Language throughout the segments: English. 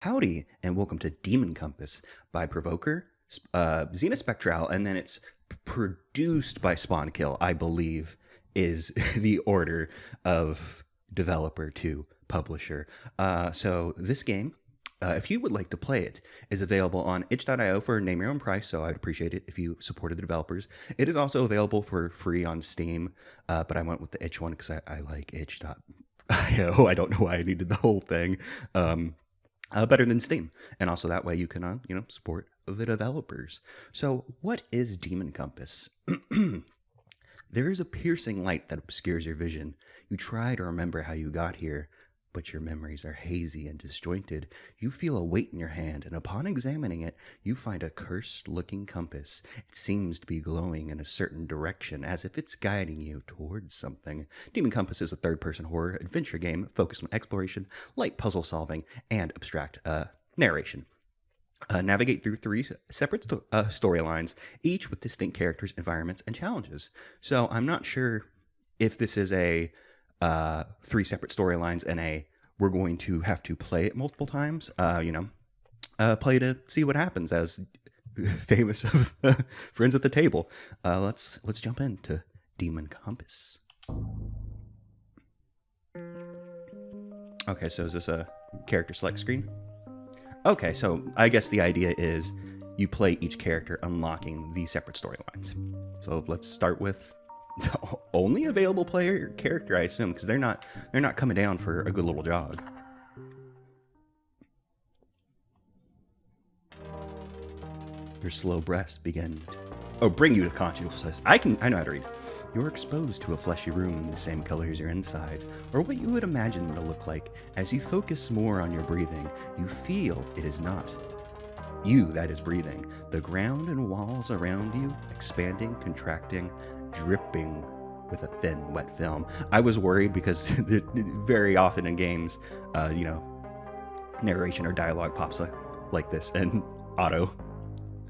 Howdy, and welcome to Demon Compass by PROVOKER, Xena-Spectrale, and then it's produced by Spawnkill, I believe, is the order of developer to publisher. So this game, if you would like to play it, is available on itch.io for name your own price, so I'd appreciate it if you supported the developers. It is also available for free on Steam, but I went with the itch one because I like itch.io. I don't know why I needed the whole thing. Better than Steam, and also that way you can support the developers. So what is Demon Compass? There is a piercing light that obscures your vision. You try to remember how you got here, but your memories are hazy and disjointed. You feel a weight in your hand, and upon examining it, you find a cursed-looking compass. It seems to be glowing in a certain direction, as if it's guiding you towards something. Demon Compass is a third-person horror adventure game focused on exploration, light puzzle solving, and abstract narration. Navigate through three separate storylines, each with distinct characters, environments, and challenges. So I'm not sure if this is a three separate storylines and we're going to have to play it multiple times. Play to see what happens, as famous friends at the table. Let's jump into Demon Compass. Okay, so is this a character select screen? Okay, so I guess the idea is you play each character unlocking these separate storylines. So let's start with the only available player character, I assume, because they're not coming down for a good little jog. Your slow breaths bring you to consciousness. I know how to read. You're exposed to a fleshy room the same color as your insides, or what you would imagine them to look like. As you focus more on your breathing, you feel it is not you that is breathing. The ground and walls around you expanding, contracting, dripping with a thin, wet film. I was worried because very often in games, narration or dialogue pops like this and auto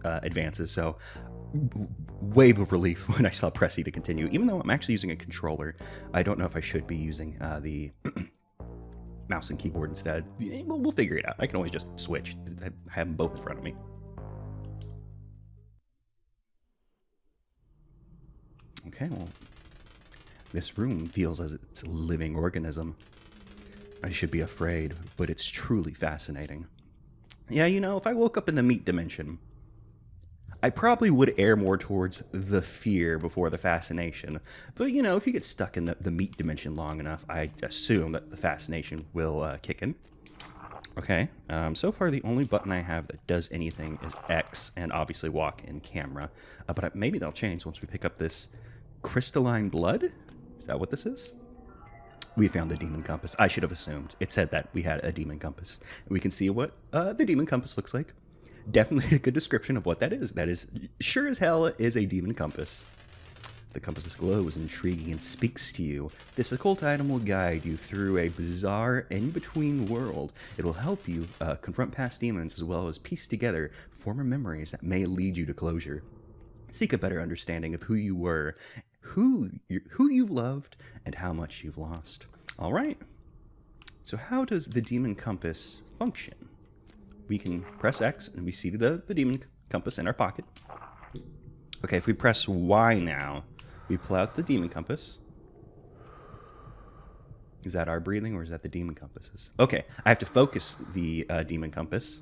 advances. So wave of relief when I saw press E to continue. Even though I'm actually using a controller, I don't know if I should be using the mouse and keyboard instead. We'll figure it out. I can always just switch. I have them both in front of me. Okay, well, this room feels as it's a living organism. I should be afraid, but it's truly fascinating. Yeah, if I woke up in the meat dimension, I probably would err more towards the fear before the fascination. But, if you get stuck in the meat dimension long enough, I assume that the fascination will kick in. Okay, so far the only button I have that does anything is X, and obviously walk in camera. But maybe they'll change once we pick up this crystalline blood? Is that what this is? We found the Demon Compass. I should have assumed. It said that we had a Demon Compass. We can see what the Demon Compass looks like. Definitely a good description of what that is. That is, sure as hell, is a Demon Compass. The compass's glow is intriguing and speaks to you. This occult item will guide you through a bizarre in-between world. It will help you confront past demons as well as piece together former memories that may lead you to closure. Seek a better understanding of who you were, who you've loved, and how much you've lost. All right. So how does the Demon Compass function? We can press X and we see the Demon Compass in our pocket. Okay, if we press Y now, we pull out the Demon Compass. Is that our breathing or is that the Demon Compass's? Okay, I have to focus the Demon Compass.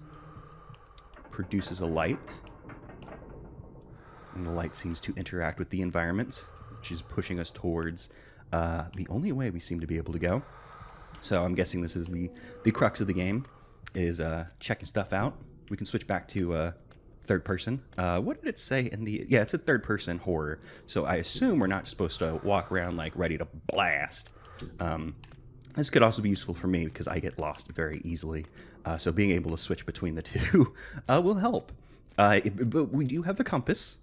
Produces a light. And the light seems to interact with the environment, which is pushing us towards the only way we seem to be able to go. So I'm guessing this is the crux of the game, is checking stuff out. We can switch back to third person. What did it say in the... Yeah, it's a third person horror. So I assume we're not supposed to walk around like ready to blast. This could also be useful for me because I get lost very easily. So being able to switch between the two will help. But we do have the compass.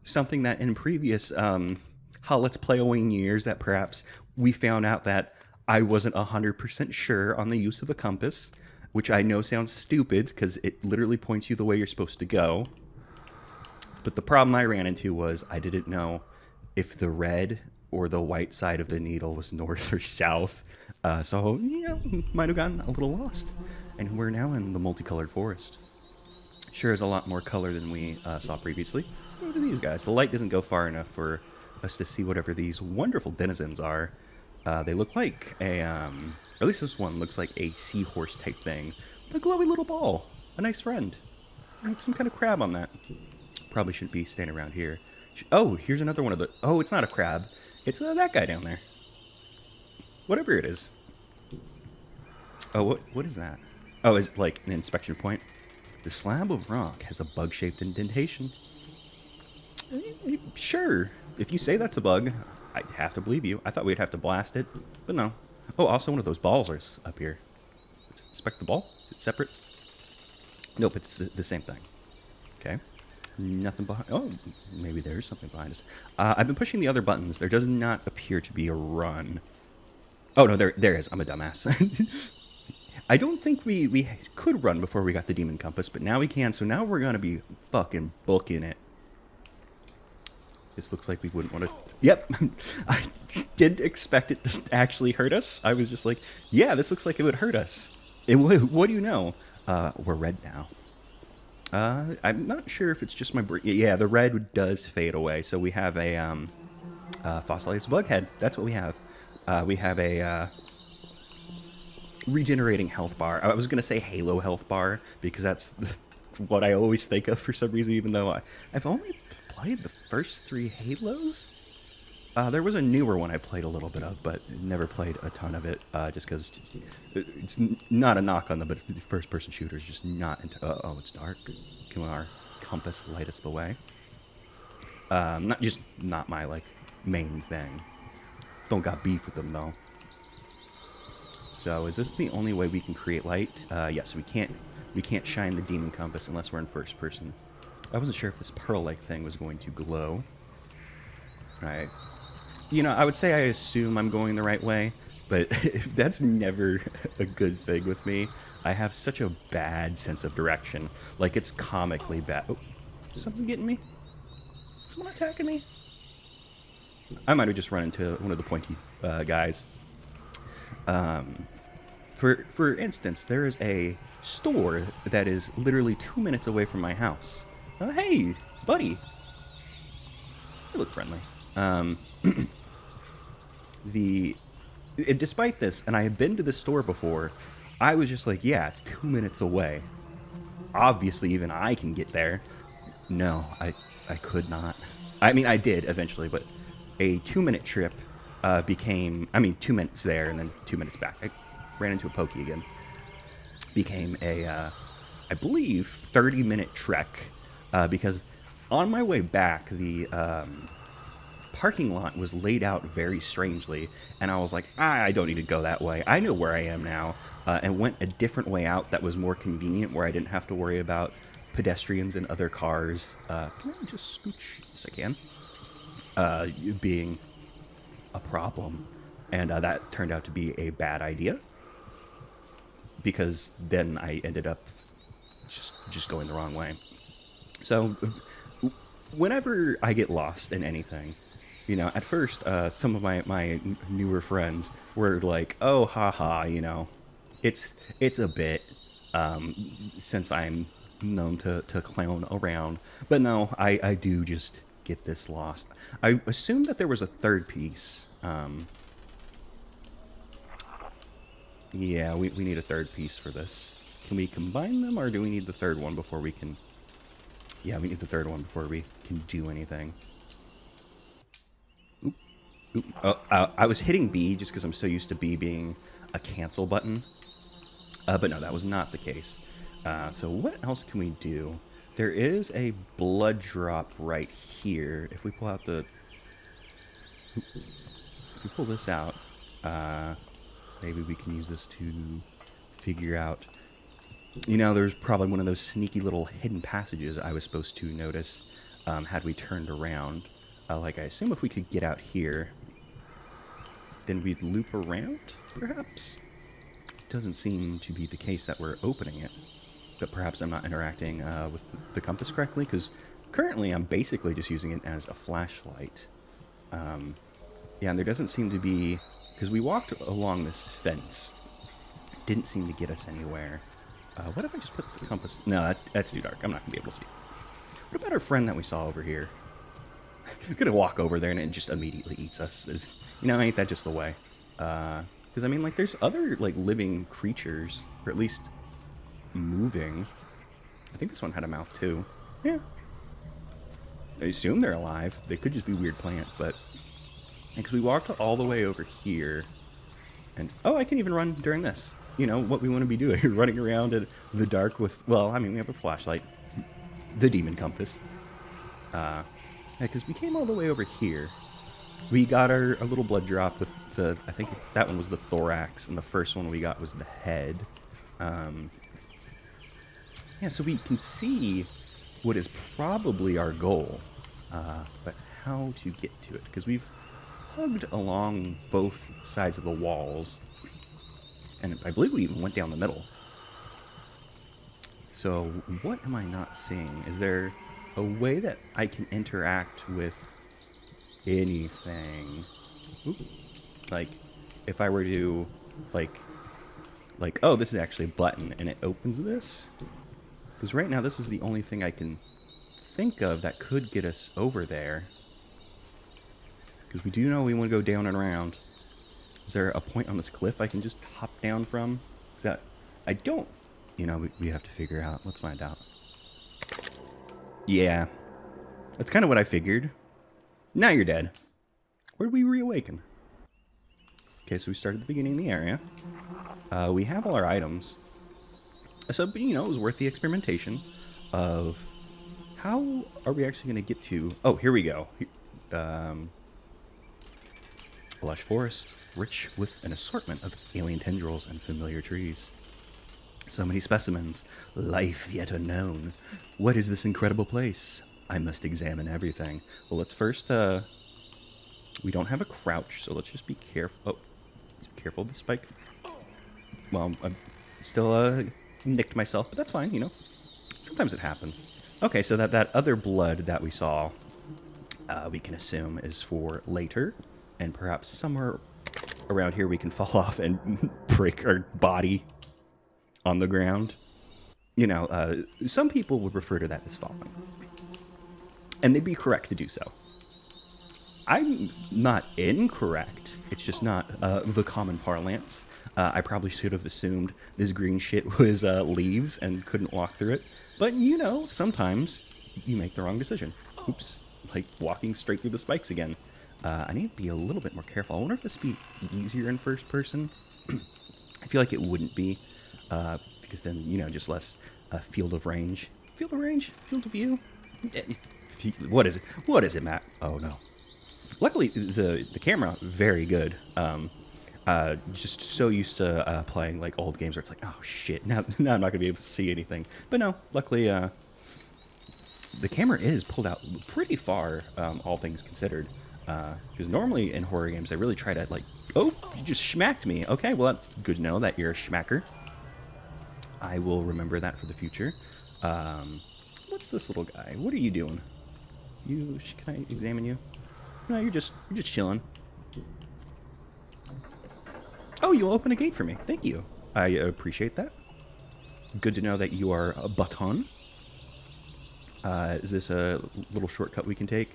Something that in previous Let's Play-owing years that perhaps we found out that I wasn't 100% sure on the use of a compass, which I know sounds stupid because it literally points you the way you're supposed to go. But the problem I ran into was I didn't know if the red or the white side of the needle was north or south. So, might have gotten a little lost. And we're now in the multicolored forest. Sure is a lot more color than we saw previously. Look at these guys. The light doesn't go far enough for us to see whatever these wonderful denizens are. They look like a, or at least this one looks like a seahorse type thing with a glowy little ball. A nice friend. Like some kind of crab on that. Probably shouldn't be standing around here. Oh, here's another one of the... Oh, it's not a crab. It's that guy down there. Whatever it is. Oh, what is that? Oh, is it like an inspection point? The slab of rock has a bug-shaped indentation. Sure. If you say that's a bug, I'd have to believe you. I thought we'd have to blast it, but no. Oh, also one of those balls is up here. Let's inspect the ball. Is it separate? Nope, it's the same thing. Okay. Nothing behind... Oh, maybe there's something behind us. I've been pushing the other buttons. There does not appear to be a run. Oh, no, there is. I'm a dumbass. I don't think we could run before we got the demon compass, but now we can, so now we're going to be fucking booking it. This looks like we wouldn't want to... Yep. I didn't expect it to actually hurt us. I was just like, yeah, this looks like it would hurt us. What do you know? We're red now. I'm not sure if it's just my... Yeah, the red does fade away, so we have a fossilized bug head. That's what we have. We have a... regenerating health bar. I was going to say Halo health bar, because that's what I always think of for some reason, even though I've only played the first 3 Halos. There was a newer one I played a little bit of, but never played a ton of it, just because it's not a knock on them, but first-person shooters just not into... oh, it's dark. Can our compass light us the way? Not my, like, main thing. Don't got beef with them, though. So, is this the only way we can create light? Yes, we can't shine the demon compass unless we're in first person. I wasn't sure if this pearl-like thing was going to glow. Right. You know, I would say I assume I'm going the right way, but that's never a good thing with me. I have such a bad sense of direction. Like, it's comically bad. Oh, something getting me? Someone attacking me? I might have just run into one of the pointy guys. For instance, there is a store that is literally 2 minutes away from my house. Hey, buddy. You look friendly. Despite this, and I have been to this store before, I was just like, yeah, it's 2 minutes away. Obviously, even I can get there. No, I could not. I mean, I did eventually, but a 2-minute trip became, 2 minutes there and then 2 minutes back. I ran into a pokey again. Became a, I believe, 30-minute trek, because on my way back, the parking lot was laid out very strangely, and I was like, I don't need to go that way. I know where I am now, and went a different way out that was more convenient, where I didn't have to worry about pedestrians and other cars. Can I just scooch? Yes, I can. Being a problem, and that turned out to be a bad idea, because then I ended up just going the wrong way. So whenever I get lost in anything, you know, at first some of my newer friends were like, oh, haha, you know, it's a bit, since I'm known to clown around, but no, I do just get this lost. I assumed that there was a third piece. Yeah, we need a third piece for this. Can we combine them, or do we need the third one before we can... Yeah, we need the third one before we can do anything. Oop. Oop. Oh, I was hitting B just because I'm so used to B being a cancel button. But no, that was not the case. So what else can we do? There is a blood drop right here. If we pull out the... If we pull this out, maybe we can use this to figure out... You know, there's probably one of those sneaky little hidden passages I was supposed to notice had we turned around. Like, I assume if we could get out here, then we'd loop around, perhaps? Doesn't seem to be the case that we're opening it. But perhaps I'm not interacting with the compass correctly, because currently I'm basically just using it as a flashlight. Yeah, and there doesn't seem to be... Because we walked along this fence. Didn't seem to get us anywhere. What if I just put the compass? No, that's too dark. I'm not going to be able to see. What about our friend that we saw over here? Gonna walk over there and it just immediately eats us. Ain't that just the way? Because, I mean, like, there's other, like, living creatures, or at least moving. I think this one had a mouth, too. Yeah. I assume they're alive. They could just be weird plants, but... Because we walked all the way over here, and... Oh, I can even run during this. What we want to be doing. Running around in the dark with... Well, I mean, we have a flashlight. The demon compass. Because we came all the way over here. We got our little blood drop with the... I think that one was the thorax, and the first one we got was the head. Yeah, so we can see what is probably our goal, but how to get to it. Because we've hugged along both sides of the walls, and I believe we even went down the middle. So what am I not seeing? Is there a way that I can interact with anything? Ooh. Like, if I were to, like, oh, this is actually a button, and it opens this? Because right now, this is the only thing I can think of that could get us over there. Because we do know we want to go down and around. Is there a point on this cliff I can just hop down from? Is that... I don't... we have to figure out. Let's find out. Yeah. That's kind of what I figured. Now you're dead. Where did we reawaken? Okay, so we started at the beginning of the area. We have all our items. So, but, it was worth the experimentation of how are we actually going to get to... Oh, here we go. Lush forest, rich with an assortment of alien tendrils and familiar trees. So many specimens, life yet unknown. What is this incredible place? I must examine everything. Well, let's first, we don't have a crouch, so let's just be careful. Oh, careful of the spike. Well, I'm still, nicked myself, but that's fine, Sometimes it happens. Okay, so that other blood that we saw, we can assume is for later, and perhaps somewhere around here we can fall off and break our body on the ground. Some people would refer to that as falling. And they'd be correct to do so. I'm not incorrect. It's just not the common parlance. I probably should have assumed this green shit was leaves and couldn't walk through it. But, sometimes you make the wrong decision. Oops. Like walking straight through the spikes again. I need to be a little bit more careful. I wonder if this would be easier in first person. I feel like it wouldn't be. Because then, just less field of range. Field of range? Field of view? What is it? What is it, Matt? Oh, no. Luckily, the camera, very good. Just so used to playing like old games where it's like, oh shit, now I'm not gonna be able to see anything. But no, luckily, the camera is pulled out pretty far, all things considered. Because normally in horror games, they really try to like, oh, you just schmacked me. Okay, well that's good to know that you're a schmacker. I will remember that for the future. What's this little guy? What are you doing? Can I examine you? No, you're just chilling. Oh, you'll open a gate for me. Thank you. I appreciate that. Good to know that you are a button. Is this a little shortcut we can take?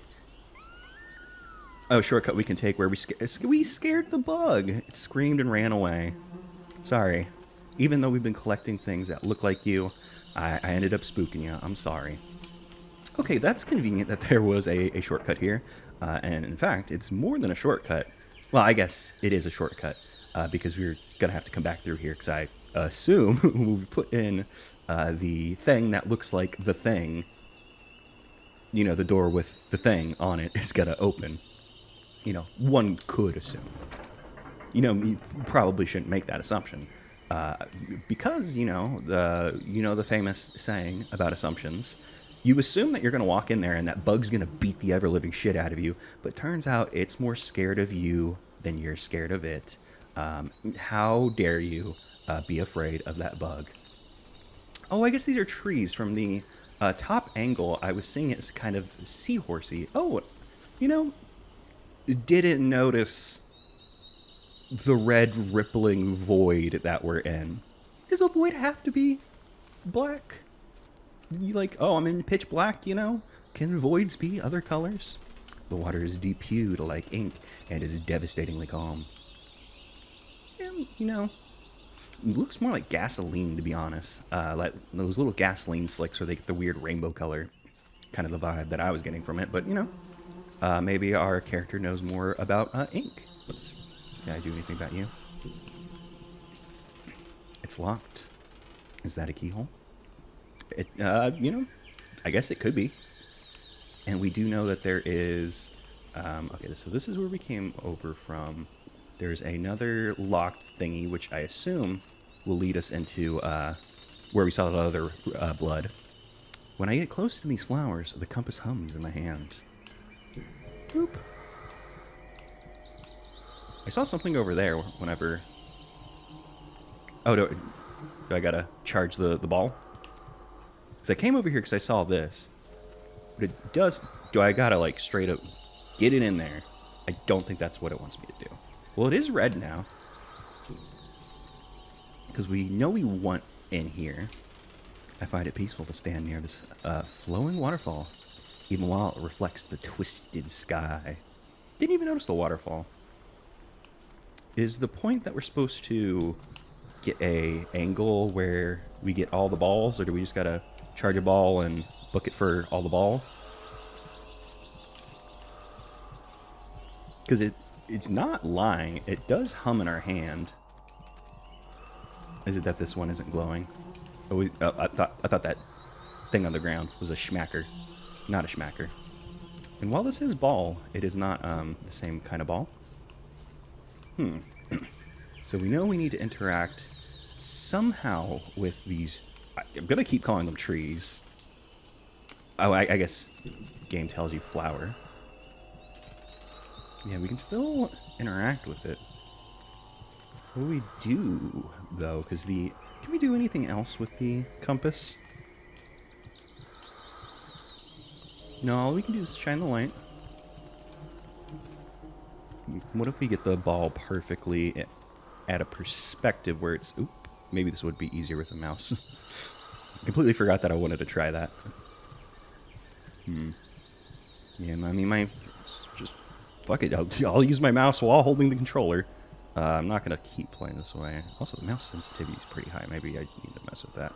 Oh, shortcut we can take where we scared the bug. It screamed and ran away. Sorry. Even though we've been collecting things that look like you, I ended up spooking you. I'm sorry. Okay, that's convenient that there was a shortcut here. And in fact, it's more than a shortcut. Well, I guess it is a shortcut. Because we're going to have to come back through here, because I assume when we put in the thing that looks like the thing, the door with the thing on it is going to open. One could assume. You probably shouldn't make that assumption. Because, the famous saying about assumptions, you assume that you're going to walk in there and that bug's going to beat the ever-living shit out of you, but turns out it's more scared of you than you're scared of it. How dare you be afraid of that bug? Oh, I guess these are trees. From the top angle, I was seeing it as kind of seahorsey. Oh, didn't notice the red rippling void that we're in. Does a void have to be black? You like, oh, I'm in pitch black, you know? Can voids be other colors? The water is deep hued like ink and is devastatingly calm. And, you know, it looks more like gasoline, to be honest. Like those little gasoline slicks where they get the weird rainbow color. Kind of the vibe that I was getting from it. But, you know, maybe our character knows more about ink. Can I do anything about you? It's locked. Is that a keyhole? It, you know, I guess it could be. And we do know that there is, okay, so this is where we came over from. There's another locked thingy, which I assume will lead us into, where we saw the other, blood. When I get close to these flowers, the compass hums in my hand. Boop. I saw something over there whenever... Oh, do I gotta charge the ball? Because I came over here because I saw this. But it does... Do I gotta, like, straight up get it in there? I don't think that's what it wants me to do. Well, it is red now. Because we know we want in here. I find it peaceful to stand near this flowing waterfall, even while it reflects the twisted sky. Didn't even notice the waterfall. Is the point that we're supposed to get a angle where we get all the balls, or do we just gotta charge a ball and book it for all the ball? Because it's not lying. It does hum in our hand. Is it that this one isn't glowing? Oh, I thought that thing on the ground was a schmacker, not a schmacker. And while this is ball, it is not the same kind of ball. So we know we need to interact somehow with these. I'm gonna keep calling them trees. Oh, I guess game tells you flower. Yeah, we can still interact with it. What do we do though? Because can we do anything else with the compass? No, all we can do is shine the light. What if we get the ball perfectly at a perspective where it's... Oop, maybe this would be easier with a mouse. Completely forgot that I wanted to try that. Yeah, I mean, just... Fuck it, I'll use my mouse while holding the controller. I'm not going to keep playing this way. Also, the mouse sensitivity is pretty high. Maybe I need to mess with that.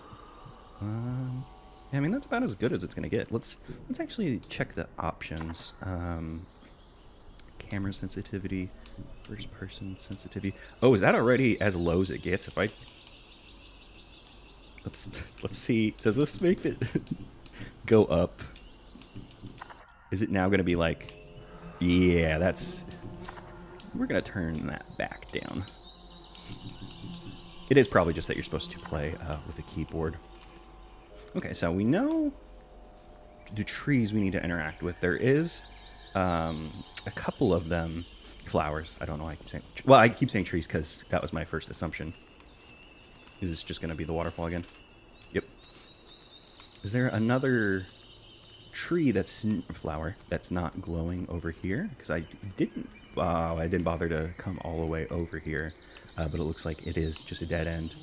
Yeah, I mean, that's about as good as it's going to get. Let's actually check the options. Camera sensitivity, first person sensitivity. Oh, is that already as low as it gets? If I... Let's see. Does this make it go up? Is it now going to be like... Yeah, that's... We're going to turn that back down. It is probably just that you're supposed to play with a keyboard. Okay, so we know the trees we need to interact with. There is a couple of them flowers. I don't know why I keep saying... Well, I keep saying trees because that was my first assumption. Is this just going to be the waterfall again? Yep. Is there another tree that's... flower that's not glowing over here? Because I didn't bother to come all the way over here. But it looks like it is just a dead end.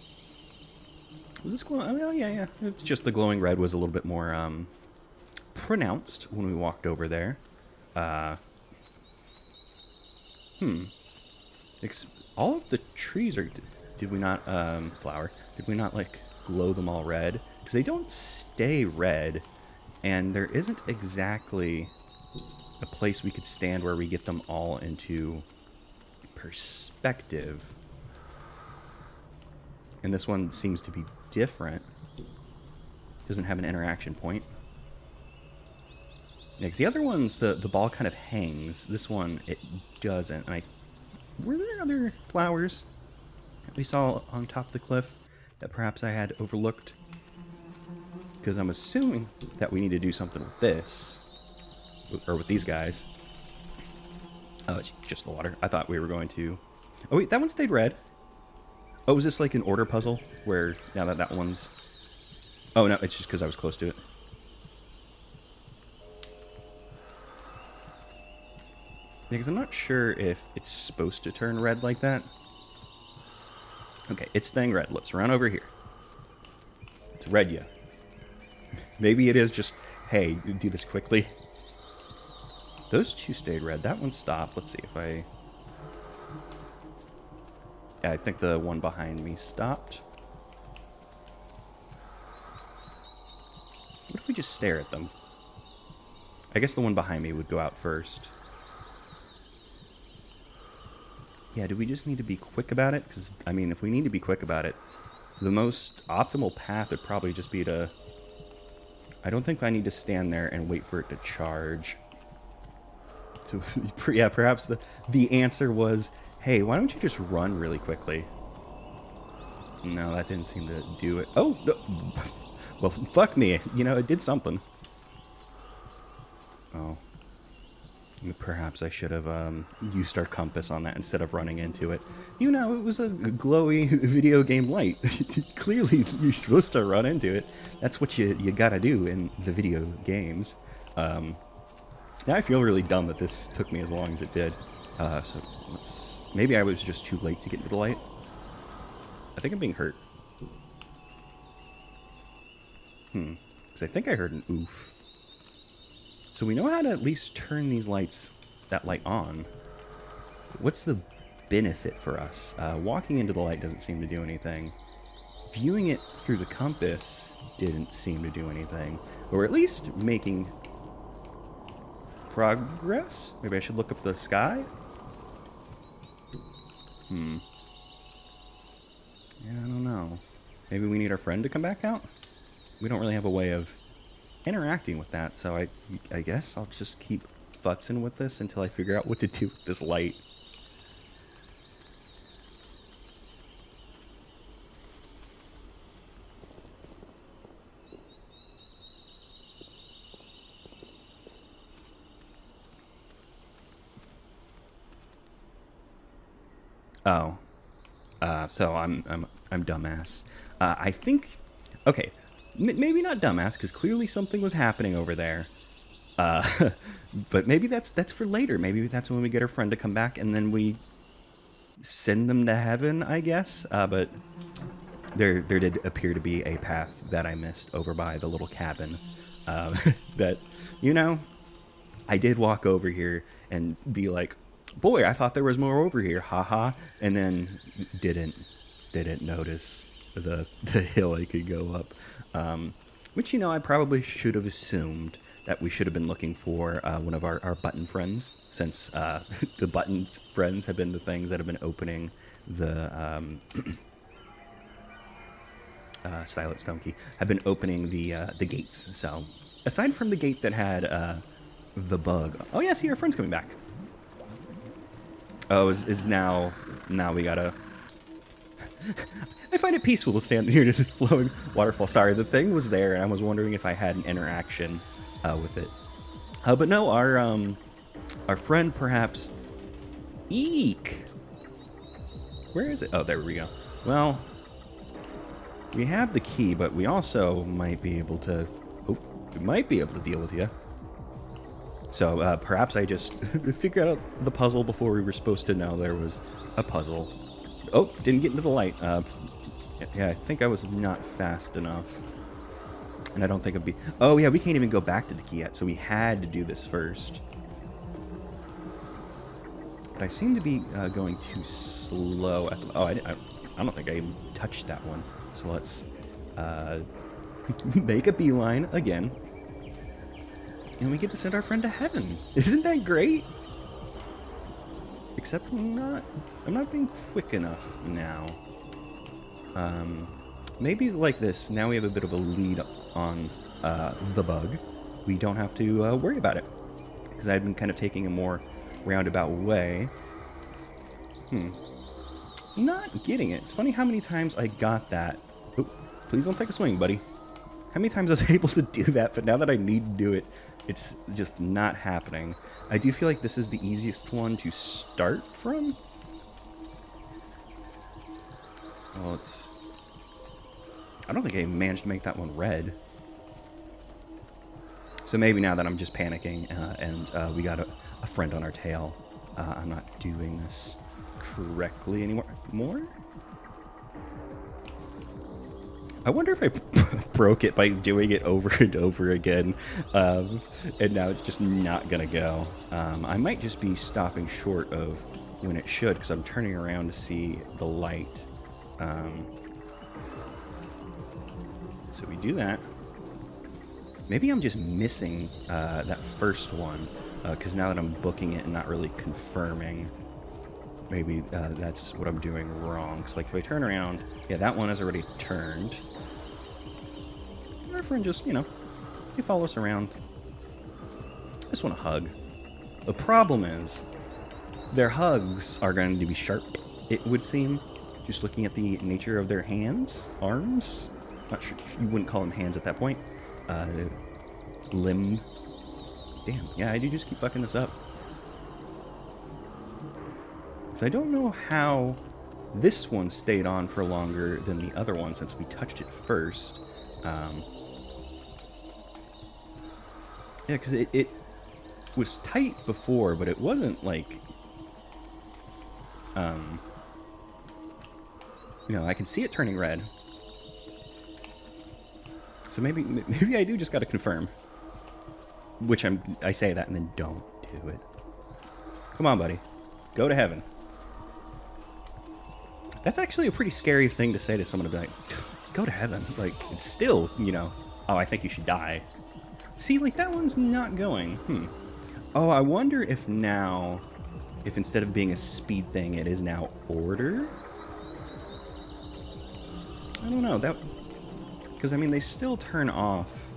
Was this glowing? Oh, yeah. It's just the glowing red was a little bit more pronounced when we walked over there. All of the trees are... Did we not... flower. Did we not, like, glow them all red? Because they don't stay red. And there isn't exactly a place we could stand where we get them all into perspective. And this one seems to be different. Doesn't have an interaction point. Yeah, because the other ones, the ball kind of hangs. This one, it doesn't. And were there other flowers that we saw on top of the cliff that perhaps I had overlooked? Because I'm assuming that we need to do something with this. Or with these guys. Oh, it's just the water. I thought we were going to... Oh, wait, that one stayed red. Oh, is this like an order puzzle? Where now that one's... Oh, no, it's just because I was close to it. Yeah, because I'm not sure if it's supposed to turn red like that. Okay, it's staying red. Let's run over here. It's red yet. Maybe it is just, hey, do this quickly. Those two stayed red. That one stopped. Let's see if I... Yeah, I think the one behind me stopped. What if we just stare at them? I guess the one behind me would go out first. Yeah, do we just need to be quick about it? Because, I mean, if we need to be quick about it, the most optimal path would probably just be to... I don't think I need to stand there and wait for it to charge. So, yeah, perhaps the answer was, hey, why don't you just run really quickly? No, that didn't seem to do it. Oh, no. Well, fuck me. You know, it did something. Oh. Perhaps I should have used our compass on that instead of running into it. You know, it was a glowy video game light. Clearly, you're supposed to run into it. That's what you gotta do in the video games. Now I feel really dumb that this took me as long as it did. So let's... Maybe I was just too late to get into the light. I think I'm being hurt. Because I think I heard an oof. So we know how to at least turn these lights, that light on. What's the benefit for us? Walking into the light doesn't seem to do anything. Viewing it through the compass didn't seem to do anything. But we're at least making progress? Maybe I should look up the sky? Yeah, I don't know. Maybe we need our friend to come back out? We don't really have a way of interacting with that, so I guess I'll just keep futzing with this until I figure out what to do with this light. Oh. So I'm dumbass. I think... Okay. Maybe not dumbass, because clearly something was happening over there. But maybe that's for later. Maybe that's when we get our friend to come back, and then we send them to heaven, I guess. But there did appear to be a path that I missed over by the little cabin. That, you know, I did walk over here and be like, boy, I thought there was more over here, haha, and then didn't notice the hill I could go up. Which, you know, I probably should have assumed that we should have been looking for one of our button friends, since the button friends have been the things that have been opening the Silent Stone Key, have been opening the gates. So, aside from the gate that had the bug... Oh yeah, see, our friend's coming back. Oh, is now we gotta... I find it peaceful to stand here to this flowing waterfall. Sorry, the thing was there, and I was wondering if I had an interaction with it. But no, our friend perhaps... Eek! Where is it? Oh, there we go. Well, we have the key, but we also might be able to... Oh, we might be able to deal with you. So perhaps I just figured out the puzzle before we were supposed to know there was a puzzle. Oh, didn't get into the light. Yeah, I think I was not fast enough. And I don't think it'd be... Oh, yeah, we can't even go back to the key yet, so we had to do this first. But I seem to be going too slow at the... Oh, I don't think I even touched that one. So let's make a beeline again. And we get to send our friend to heaven. Isn't that great? Except I'm not being quick enough now. Maybe like this. Now we have a bit of a lead on the bug. We don't have to worry about it. Because I've been kind of taking a more roundabout way. Not getting it. It's funny how many times I got that. Oh, please don't take a swing, buddy. How many times I was able to do that, but now that I need to do it, it's just not happening. I do feel like this is the easiest one to start from. Well, it's... I don't think I managed to make that one red. So maybe now that I'm just panicking and we got a friend on our tail, I'm not doing this correctly anymore. I wonder if I broke it by doing it over and over again, and now it's just not gonna go. I might just be stopping short of when it should, because I'm turning around to see the light. So we do that. Maybe I'm just missing that first one, because now that I'm booking it and not really confirming, maybe that's what I'm doing wrong. Because like if I turn around, yeah, that one has already turned. Our friend just, you know, he follows us around. I just want a hug. The problem is, their hugs are going to be sharp, it would seem. Just looking at the nature of their hands, arms. Not sure, you wouldn't call them hands at that point. Limb. Damn, yeah, I do just keep fucking this up. So I don't know how this one stayed on for longer than the other one since we touched it first. Yeah, because it was tight before, but it wasn't like... you know, I can see it turning red. So maybe I do just got to confirm. Which I say that and then don't do it. Come on, buddy. Go to heaven. That's actually a pretty scary thing to say to someone, to be like, go to heaven. Like, it's still, you know, oh, I think you should die. See, like, that one's not going. Oh, I wonder if now, if instead of being a speed thing, it is now order? I don't know. That, because, I mean, they still turn off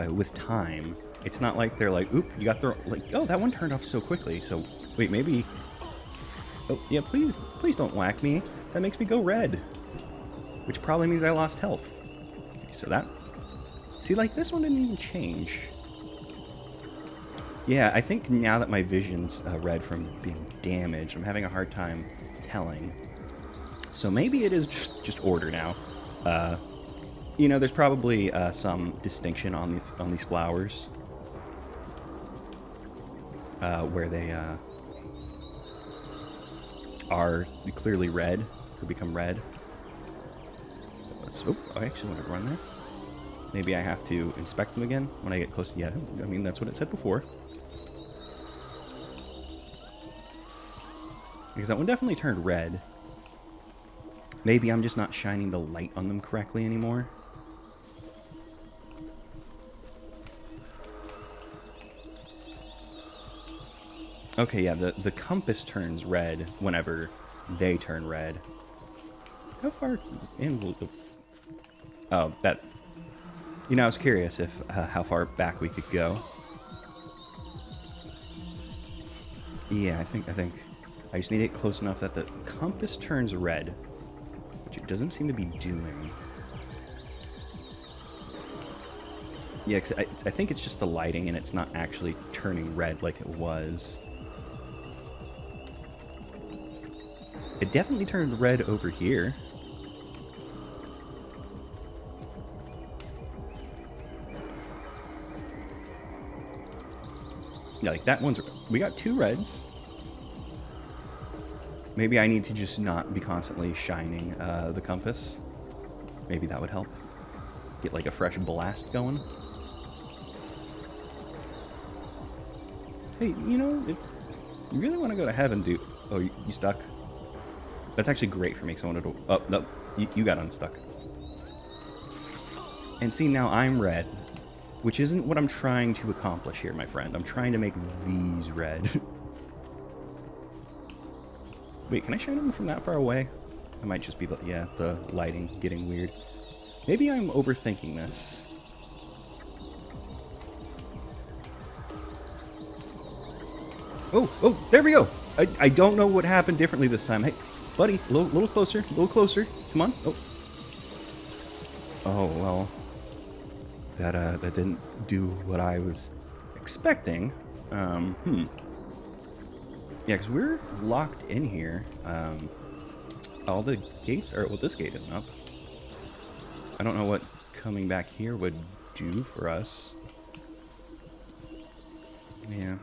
with time. It's not like they're like, oop, you got the, like, oh, that one turned off so quickly. So, wait, maybe... Oh, yeah, please don't whack me. That makes me go red. Which probably means I lost health. Okay, so that... See, like, this one didn't even change. Yeah, I think now that my vision's red from being damaged, I'm having a hard time telling. So maybe it is just order now. You know, there's probably some distinction on these flowers. Where they... are clearly red, or become red. Let's, oh, I actually want to run there. Maybe I have to inspect them again when I get close to, yeah, I mean, that's what it said before. Because that one definitely turned red. Maybe I'm just not shining the light on them correctly anymore. Okay, yeah, the compass turns red whenever they turn red. How far in will... Oh, that... You know, I was curious if how far back we could go. Yeah, I think I just need it close enough that the compass turns red, which it doesn't seem to be doing. Yeah, cause I think it's just the lighting and it's not actually turning red like it was. It definitely turned red over here. Yeah, like that one's... We got two reds. Maybe I need to just not be constantly shining the compass. Maybe that would help. Get like a fresh blast going. Hey, you know, if you really want to go to heaven, dude... Oh, you stuck? That's actually great for me, because I wanted to... Oh, no, you got unstuck. And see, now I'm red. Which isn't what I'm trying to accomplish here, my friend. I'm trying to make these red. Wait, can I shine them from that far away? It might just be, yeah, the lighting getting weird. Maybe I'm overthinking this. Oh, there we go. I don't know what happened differently this time. Hey, buddy, a little closer, a little closer. Come on. Oh, well. That didn't do what I was expecting. Yeah, because we're locked in here. All the gates are... Well, this gate isn't up. I don't know what coming back here would do for us. Yeah,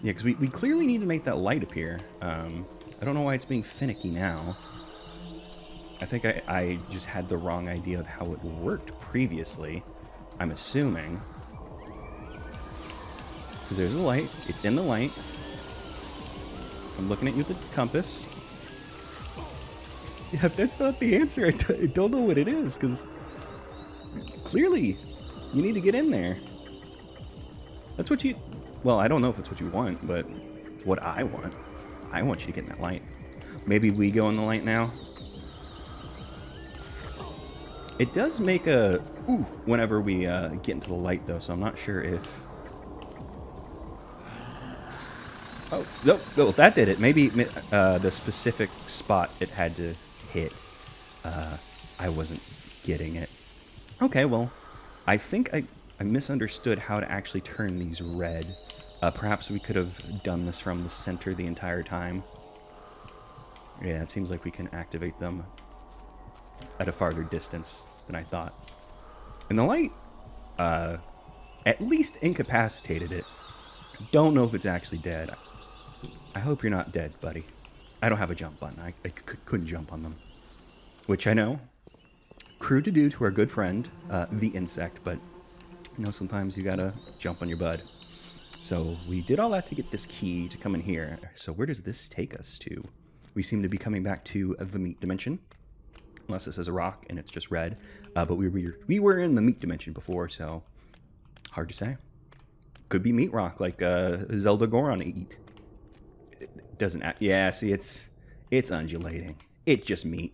Yeah, because we clearly need to make that light appear. I don't know why it's being finicky now. I think I just had the wrong idea of how it worked previously. I'm assuming. Because there's a light. It's in the light. I'm looking at you with the compass. Yeah, if that's not the answer, I don't know what it is, because clearly you need to get in there. That's what you... Well, I don't know if it's what you want, but it's what I want. I want you to get in that light. Maybe we go in the light now. It does make a ooh whenever we get into the light, though, so I'm not sure if... Oh, no, that did it. Maybe the specific spot it had to hit, I wasn't getting it. Okay, well, I think I misunderstood how to actually turn these red. Perhaps we could have done this from the center the entire time. Yeah, it seems like we can activate them at a farther distance than I thought. And the light, at least incapacitated it. Don't know if it's actually dead. I hope you're not dead, buddy. I don't have a jump button. I couldn't jump on them. Which I know, crude to do to our good friend, the insect, but you know, sometimes you gotta jump on your bud. So we did all that to get this key to come in here. So where does this take us to? We seem to be coming back to the meat dimension. Unless this is a rock and it's just red. But we were in the meat dimension before, so hard to say. Could be meat rock, like Zelda Goron eat. It doesn't act... Yeah, see, it's undulating. It's just meat.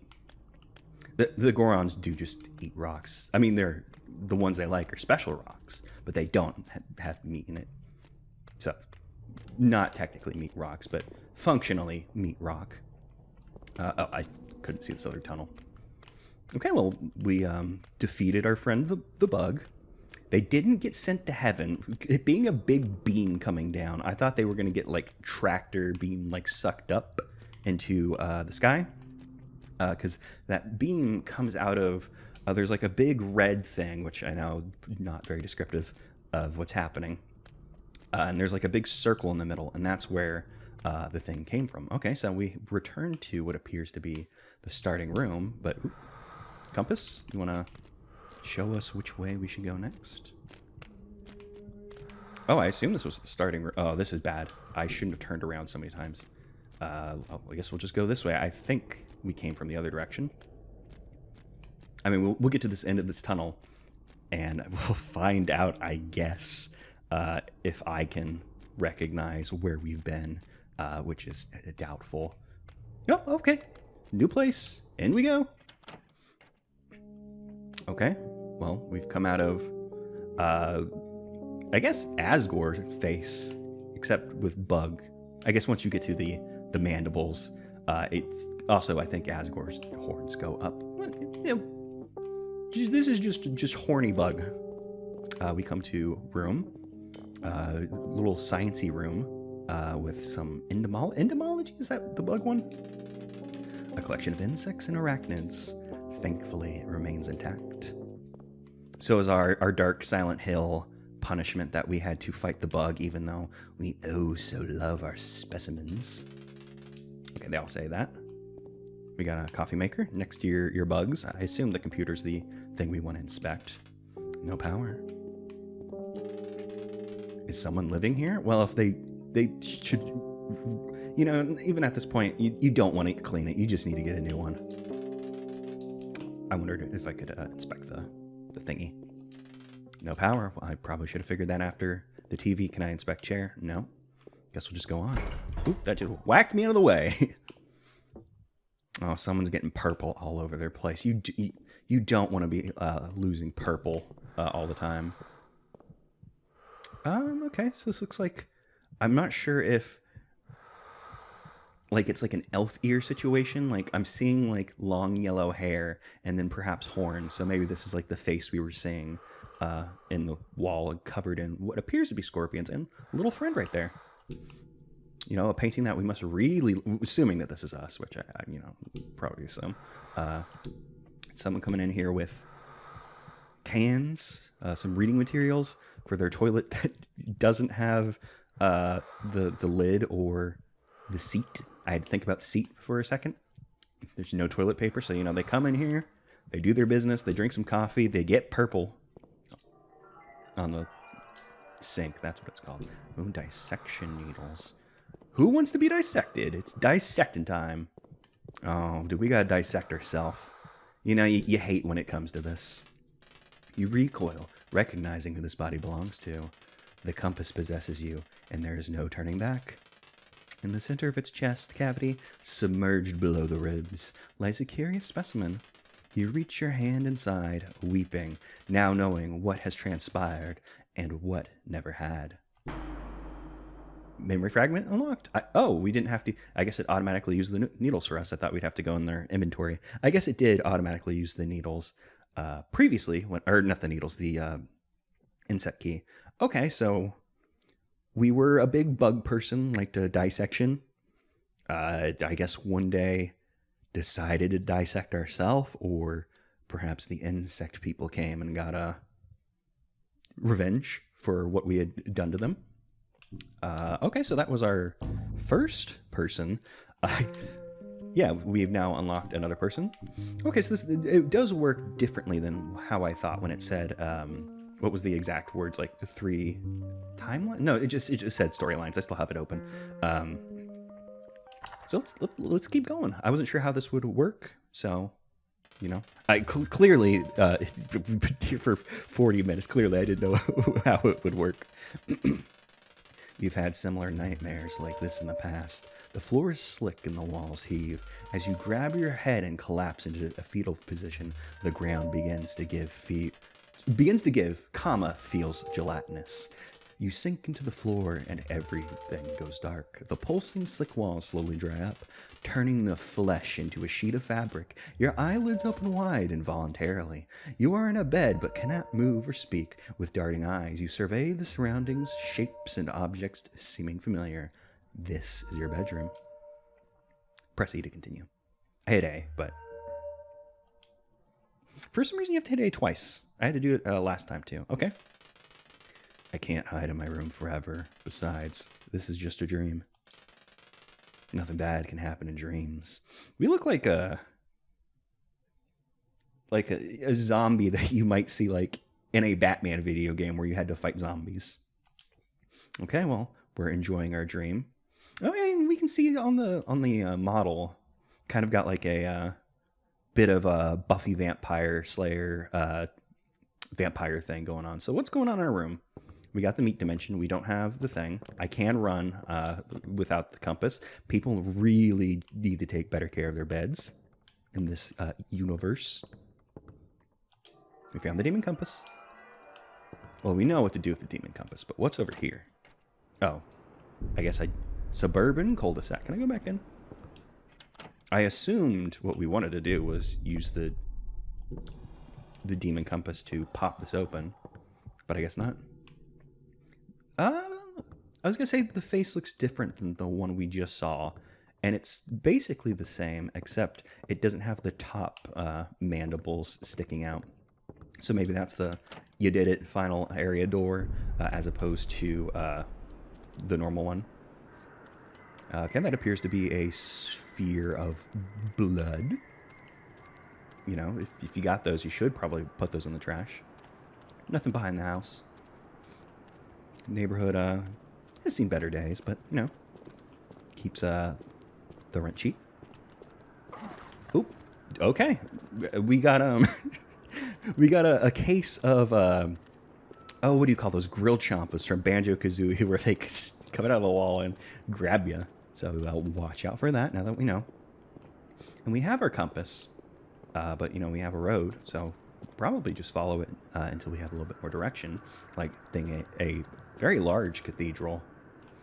The Gorons do just eat rocks. I mean, they're the ones they like are special rocks, but they don't have meat in it. So, not technically meat rocks, but functionally meat rock. Oh, I couldn't see this other tunnel. Okay, well, we defeated our friend the bug. They didn't get sent to heaven. It being a big beam coming down, I thought they were going to get, like, tractor beam, like, sucked up into the sky. Because that beam comes out of... there's, like, a big red thing, which I know not very descriptive of what's happening. And there's, like, a big circle in the middle, and that's where the thing came from. Okay, so we return to what appears to be the starting room, but... Ooh, compass, you want to... show us which way we should go next? Oh, I assume this was the starting room. Oh, this is bad. I shouldn't have turned around so many times. Oh, I guess we'll just go this way. I think we came from the other direction. I mean, we'll get to this end of this tunnel, and we'll find out, I guess, if I can recognize where we've been, which is doubtful. Oh, okay. New place. In we go. Okay, well, we've come out of, I guess, Asgore's face, except with bug. I guess once you get to the mandibles, it's also, I think, Asgore's horns go up. You know, this is just horny bug. We come to room, little sciencey room, with some entomology. Is that the bug one? A collection of insects and arachnids. Thankfully, it remains intact. So is our dark Silent Hill punishment that we had to fight the bug, even though we oh so love our specimens. Okay, they all say that. We got a coffee maker next to your bugs. I assume the computer's the thing we want to inspect. No power. Is someone living here? Well, if they should... You know, even at this point, you don't want to clean it. You just need to get a new one. I wondered if I could inspect the thingy. No power. Well, I probably should have figured that after the TV. Can I inspect chair? No. Guess we'll just go on. Oop, that just whacked me out of the way. Oh, someone's getting purple all over their place. You don't want to be losing purple all the time. Okay, so this looks like... I'm not sure if... like it's like an elf ear situation. Like I'm seeing like long yellow hair and then perhaps horns. So maybe this is like the face we were seeing in the wall covered in what appears to be scorpions and a little friend right there. You know, a painting that we must really, assuming that this is us, which I you know, probably assume. Someone coming in here with cans, some reading materials for their toilet that doesn't have the lid or the seat. I had to think about seat for a second. There's no toilet paper, so, you know, they come in here, they do their business, they drink some coffee, they get purple on the sink. That's what it's called. Ooh, dissection needles. Who wants to be dissected? It's dissecting time. Oh, dude, we gotta dissect ourselves. You know, you hate when it comes to this. You recoil, recognizing who this body belongs to. The compass possesses you, and there is no turning back. In the center of its chest cavity, submerged below the ribs, lies a curious specimen. You reach your hand inside, weeping, now knowing what has transpired and what never had. Memory fragment unlocked. Oh, we didn't have to. I guess it automatically used the needles for us. I thought we'd have to go in their inventory. I guess it did automatically use the needles previously, or not the needles, the insect key. Okay, so we were a big bug person, like to dissection. I guess one day decided to dissect ourselves, or perhaps the insect people came and got revenge for what we had done to them. Okay, so that was our first person. Yeah, we've now unlocked another person. Okay, so it does work differently than how I thought when it said, what was the exact words, like 3 timeline? No, it just said storylines. I still have it open. So let's keep going. I wasn't sure how this would work, so, you know, I clearly, for 40 minutes, clearly I didn't know how it would work. You've had similar nightmares like this in the past. The floor is slick and the walls heave. As you grab your head and collapse into a fetal position, the ground begins to give, feels gelatinous. You sink into the floor and everything goes dark. The pulsing slick walls slowly dry up, turning the flesh into a sheet of fabric. Your eyelids open wide involuntarily. You are in a bed but cannot move or speak. With darting eyes, you survey the surroundings, shapes and objects seeming familiar. This is your bedroom. Press E to continue. I hit A, but for some reason you have to hit A twice. I had to do it last time too. Okay. I can't hide in my room forever. Besides, this is just a dream. Nothing bad can happen in dreams. We look like a zombie that you might see like in a Batman video game where you had to fight zombies. Okay, well, we're enjoying our dream. Oh, and we can see on the model, kind of got like a bit of a Buffy Vampire Slayer vampire thing going on. So what's going on in our room? We got the meat dimension. We don't have the thing. I can run without the compass. People really need to take better care of their beds in this universe. We found the demon compass. Well, we know what to do with the demon compass, but what's over here? Oh, I guess suburban cul-de-sac. Can I go back in? I assumed what we wanted to do was use the demon compass to pop this open, but I guess not. I was gonna say the face looks different than the one we just saw, and it's basically the same, except it doesn't have the top mandibles sticking out. So maybe that's the you did it final area door, as opposed to the normal one. Okay, that appears to be a sphere of blood. You know, if you got those, you should probably put those in the trash. Nothing behind the house. Neighborhood has seen better days, but, you know, keeps the rent cheap. Oop, okay. We got we got a case of oh, what do you call those, grill chompas from Banjo-Kazooie, where they come out of the wall and grab you. So watch out for that now that we know. And we have our compass, but, you know, we have a road, so probably just follow it until we have a little bit more direction. Like a very large cathedral.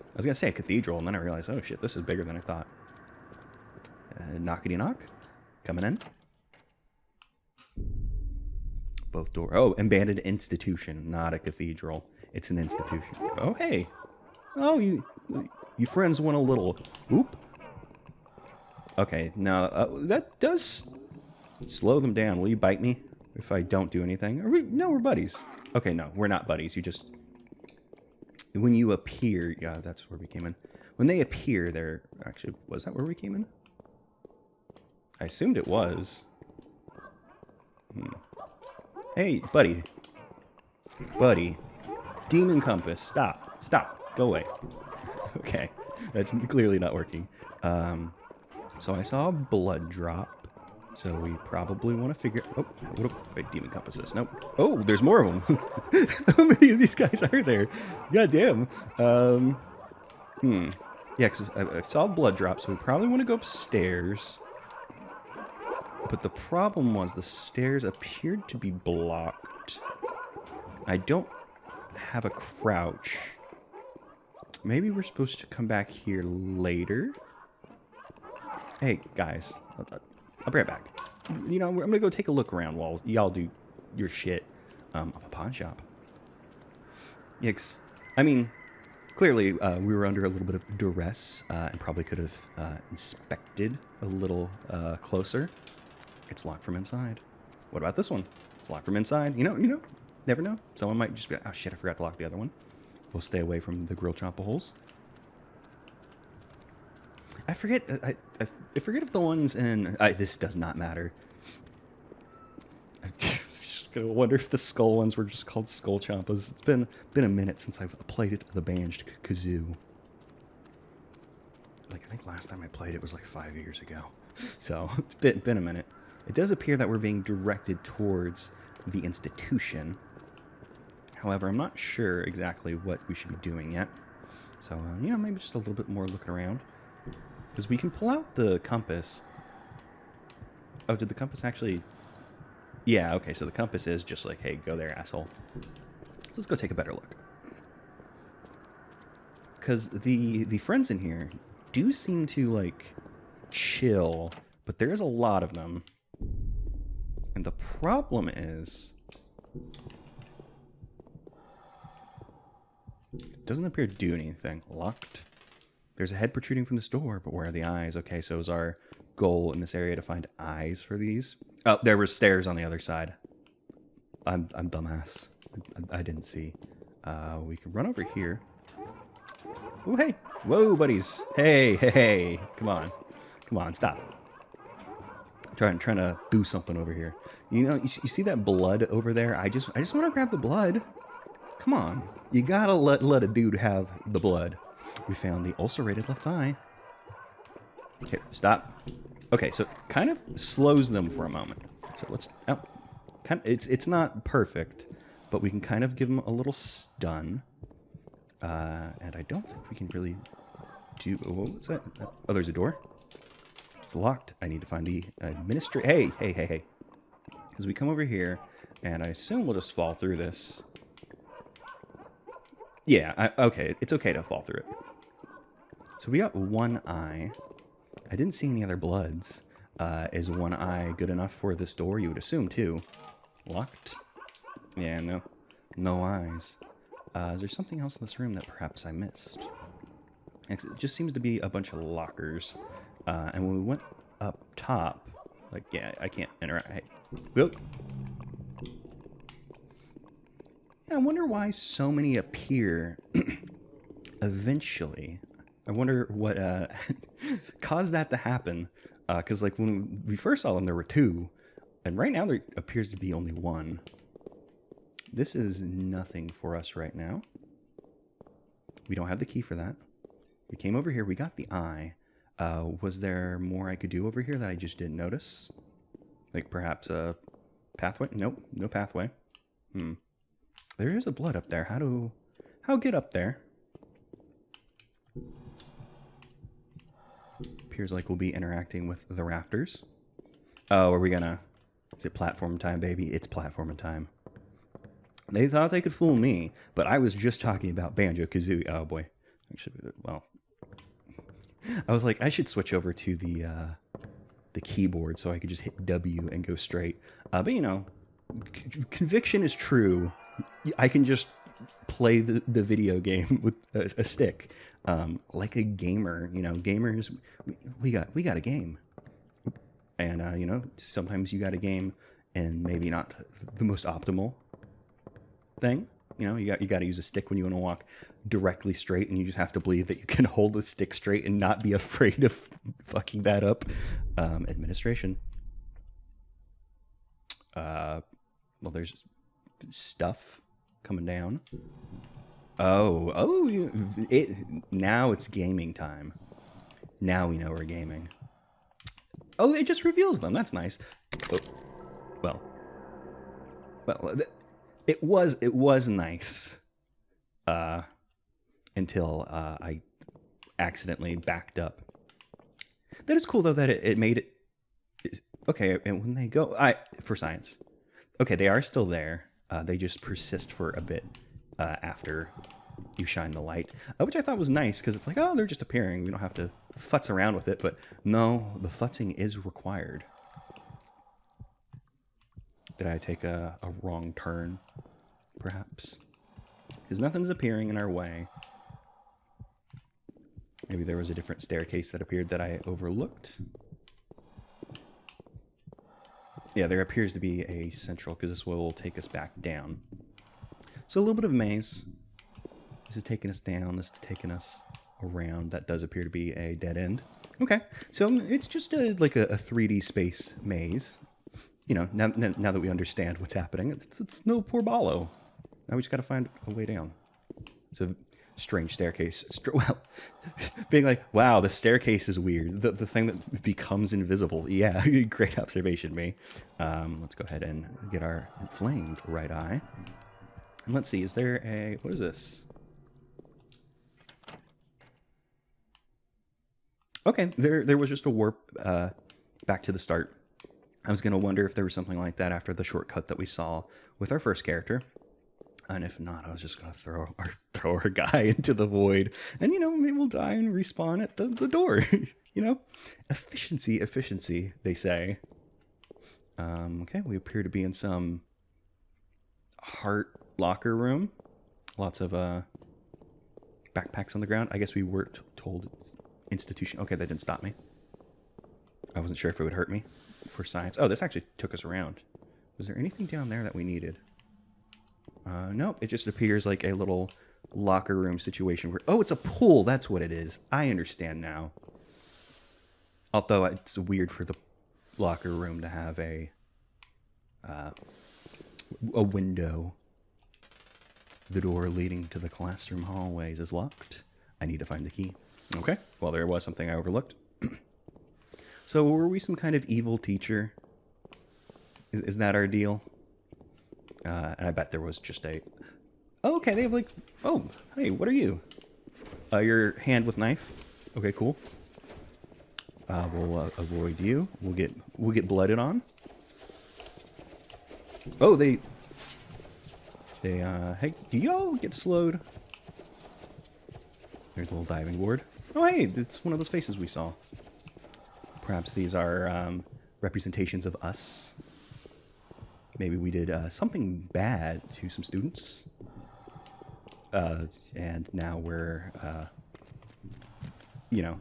I was going to say a cathedral, and then I realized, oh shit, this is bigger than I thought. Knockety knock. Coming in. Both doors. Oh, abandoned institution, not a cathedral. It's an institution. Oh, hey. Oh, you friends went a little... Oop. Okay, now, that does slow them down. Will you bite me if I don't do anything? No, we're buddies. Okay, no, we're not buddies. You just... When you appear... Yeah, that's where we came in. When they appear, they're... Actually, was that where we came in? I assumed it was. Hey, buddy. Buddy. Demon compass. Stop. Stop. Go away. Okay. That's clearly not working. So I saw a blood drop. So we probably want to figure... Oh, wait, demon compass this. Nope. Oh, there's more of them. How many of these guys are there? God damn. Yeah, because I saw blood drop, so we probably want to go upstairs. But the problem was the stairs appeared to be blocked. I don't have a crouch. Maybe we're supposed to come back here later. Hey, guys. I'll be right back. You know, I'm going to go take a look around while y'all do your shit. Of a pawn shop. Yeah, I mean, clearly we were under a little bit of duress and probably could have inspected a little closer. It's locked from inside. What about this one? It's locked from inside. You know, never know. Someone might just be like, oh shit, I forgot to lock the other one. We'll stay away from the grill chompa holes. I forget. I forget if the ones in. This does not matter. I'm just gonna wonder if the skull ones were just called skull chompas. It's been a minute since I've played it the Banjo Kazoo. Like, I think last time I played it was like 5 years ago. So it's been a minute. It does appear that we're being directed towards the institution. However, I'm not sure exactly what we should be doing yet. So, you know, maybe just a little bit more looking around. Because we can pull out the compass. Oh, did the compass actually... Yeah, okay, so the compass is just like, hey, go there, asshole. So let's go take a better look. Because the friends in here do seem to, like, chill, but there's a lot of them. And the problem is... it doesn't appear to do anything. Locked. There's a head protruding from this door, but where are the eyes? Okay, so is our goal in this area to find eyes for these? Oh, there were stairs on the other side. I'm dumbass. I didn't see. We can run over here. Oh, hey. Whoa, buddies. Hey. Come on, stop. I'm trying to do something over here. You know, you see that blood over there? I just want to grab the blood. Come on. You gotta let a dude have the blood. We found the ulcerated left eye. Here, stop. Okay, so it kind of slows them for a moment. So let's... Oh, it's not perfect, but we can kind of give them a little stun. And I don't think we can really do... What was that? Oh, there's a door. It's locked. I need to find the administrator. Hey. Because we come over here, and I assume we'll just fall through this. Yeah, okay. It's okay to fall through it. So we got one eye. I didn't see any other bloods. Is one eye good enough for this door? You would assume, too. Locked? Yeah, no eyes. Is there something else in this room that perhaps I missed? It just seems to be a bunch of lockers. And when we went up top, like, yeah, I can't interact. Hey. Whoop. Yeah, I wonder why so many appear eventually. I wonder what caused that to happen. Because, like, when we first saw them, there were two. And right now, there appears to be only one. This is nothing for us right now. We don't have the key for that. We came over here. We got the eye. Was there more I could do over here that I just didn't notice? Like, perhaps a pathway? Nope, no pathway. There is a blood up there. How get up there? Appears like we'll be interacting with the rafters. Oh, are we gonna... Is it platform time, baby? It's platform time. They thought they could fool me, but I was just talking about Banjo-Kazooie. Oh, boy. Actually, well... I was like, I should switch over to the keyboard so I could just hit W and go straight. But, you know, conviction is true. I can just play the video game with a stick. Like a gamer, you know, gamers, we got a game. And, you know, sometimes you got a game and maybe not the most optimal thing. You know, you got to use a stick when you want to walk directly straight, and you just have to believe that you can hold the stick straight and not be afraid of fucking that up. Administration. Well, there's stuff coming down. Now it's gaming time. Now we know we're gaming. Oh, it just reveals them. That's nice. Oh, well, it was nice until I accidentally backed up. That is cool though that it made it. Okay, and when they go, for science. Okay, they are still there. They just persist for a bit after you shine the light, which I thought was nice because it's like, oh, they're just appearing. We don't have to futz around with it. But no, the futzing is required. Did I take a wrong turn, perhaps? Because nothing's appearing in our way. Maybe there was a different staircase that appeared that I overlooked. Yeah, there appears to be a central, because this will take us back down. So a little bit of maze. This is taking us down. This is taking us around. That does appear to be a dead end. Okay, so it's just like a 3D space maze. You know, now that we understand what's happening, it's no poor ballo. Now we just got to find a way down. It's a strange staircase. Well, being like, wow, the staircase is weird. The thing that becomes invisible. Yeah, great observation, me. Let's go ahead and get our inflamed right eye. And let's see, is there a... What is this? Okay, there was just a warp back to the start. I was going to wonder if there was something like that after the shortcut that we saw with our first character. And if not, I was just going to throw our guy into the void. And, you know, maybe we'll die and respawn at the door. You know? Efficiency, they say. Okay, we appear to be in some heart locker room. Lots of backpacks on the ground. I guess we were told it's institution. Okay, that didn't stop me. I wasn't sure if it would hurt me for science. Oh, this actually took us around. Was there anything down there that we needed? Nope, it just appears like a little locker room situation where... Oh, it's a pool. That's what it is. I understand now. Although it's weird for the locker room to have a window. The door leading to the classroom hallways is locked. I need to find the key. Okay, well, there was something I overlooked. So were we some kind of evil teacher? Is that our deal? And I bet there was just a... Oh, okay, they have like... Oh, hey, what are you? Your hand with knife. Okay, cool. We'll avoid you. We'll get blooded on. Oh, they... Hey, do y'all get slowed? There's a little diving board. Oh, hey, it's one of those faces we saw. Perhaps these are representations of us. Maybe we did something bad to some students. And now we're, you know,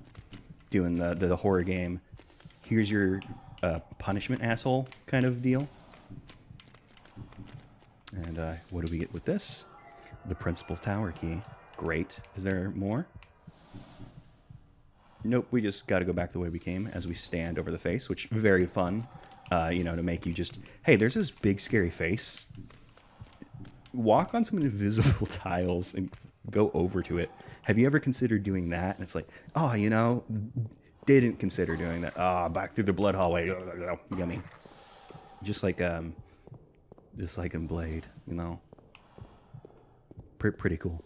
doing the horror game. Here's your punishment, asshole, kind of deal. And what do we get with this? The principal's tower key. Great. Is there more? Nope, we just got to go back the way we came as we stand over the face, which very fun, you know, to make you just, hey, there's this big scary face. Walk on some invisible tiles and go over to it. Have you ever considered doing that? And it's like, oh, you know, didn't consider doing that. Ah, back through the blood hallway. Yummy. Just like in Blade, you know. Pretty cool.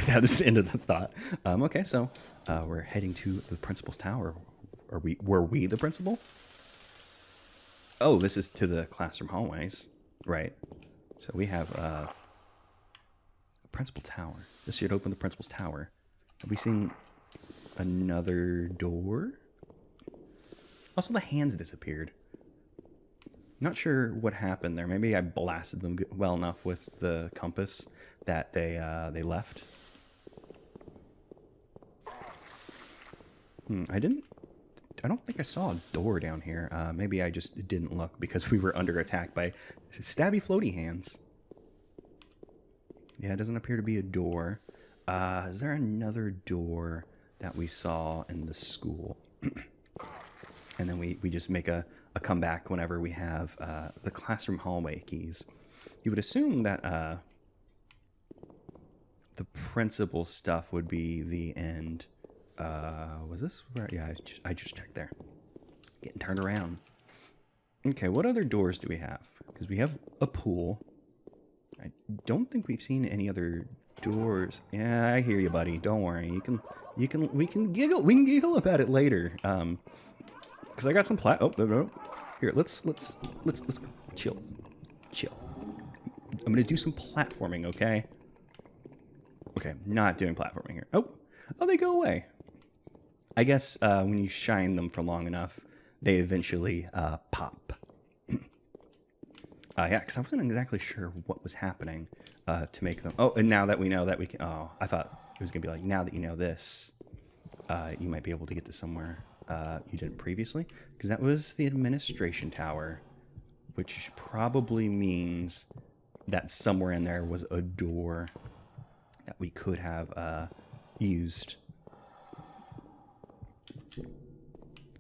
That was the end of the thought. Okay, so we're heading to the principal's tower. Were we the principal? Oh, this is to the classroom hallways, right? So we have a principal tower. This should open the principal's tower. Have we seen another door? Also, the hands disappeared. Not sure what happened there. Maybe I blasted them well enough with the compass that they left. I don't think I saw a door down here. Maybe I just didn't look because we were under attack by stabby floaty hands. Yeah, it doesn't appear to be a door. Is there another door that we saw in the school? And then we just make a comeback whenever we have the classroom hallway keys. You would assume that the principal stuff would be the end. Was this where? Yeah, I just checked there. Getting turned around. Okay, what other doors do we have? Because we have a pool. I don't think we've seen any other doors. Yeah, I hear you, buddy. Don't worry. We can giggle about it later. Because I got some oh no. Here, let's chill. I'm gonna do some platforming, okay? Okay, not doing platforming here. Oh, they go away. I guess when you shine them for long enough, they eventually pop. Yeah, because I wasn't exactly sure what was happening to make them. Oh, and now that we know that we can. Oh, I thought it was gonna be like, now that you know this, you might be able to get to somewhere you didn't previously, because that was the administration tower, which probably means that somewhere in there was a door that we could have used.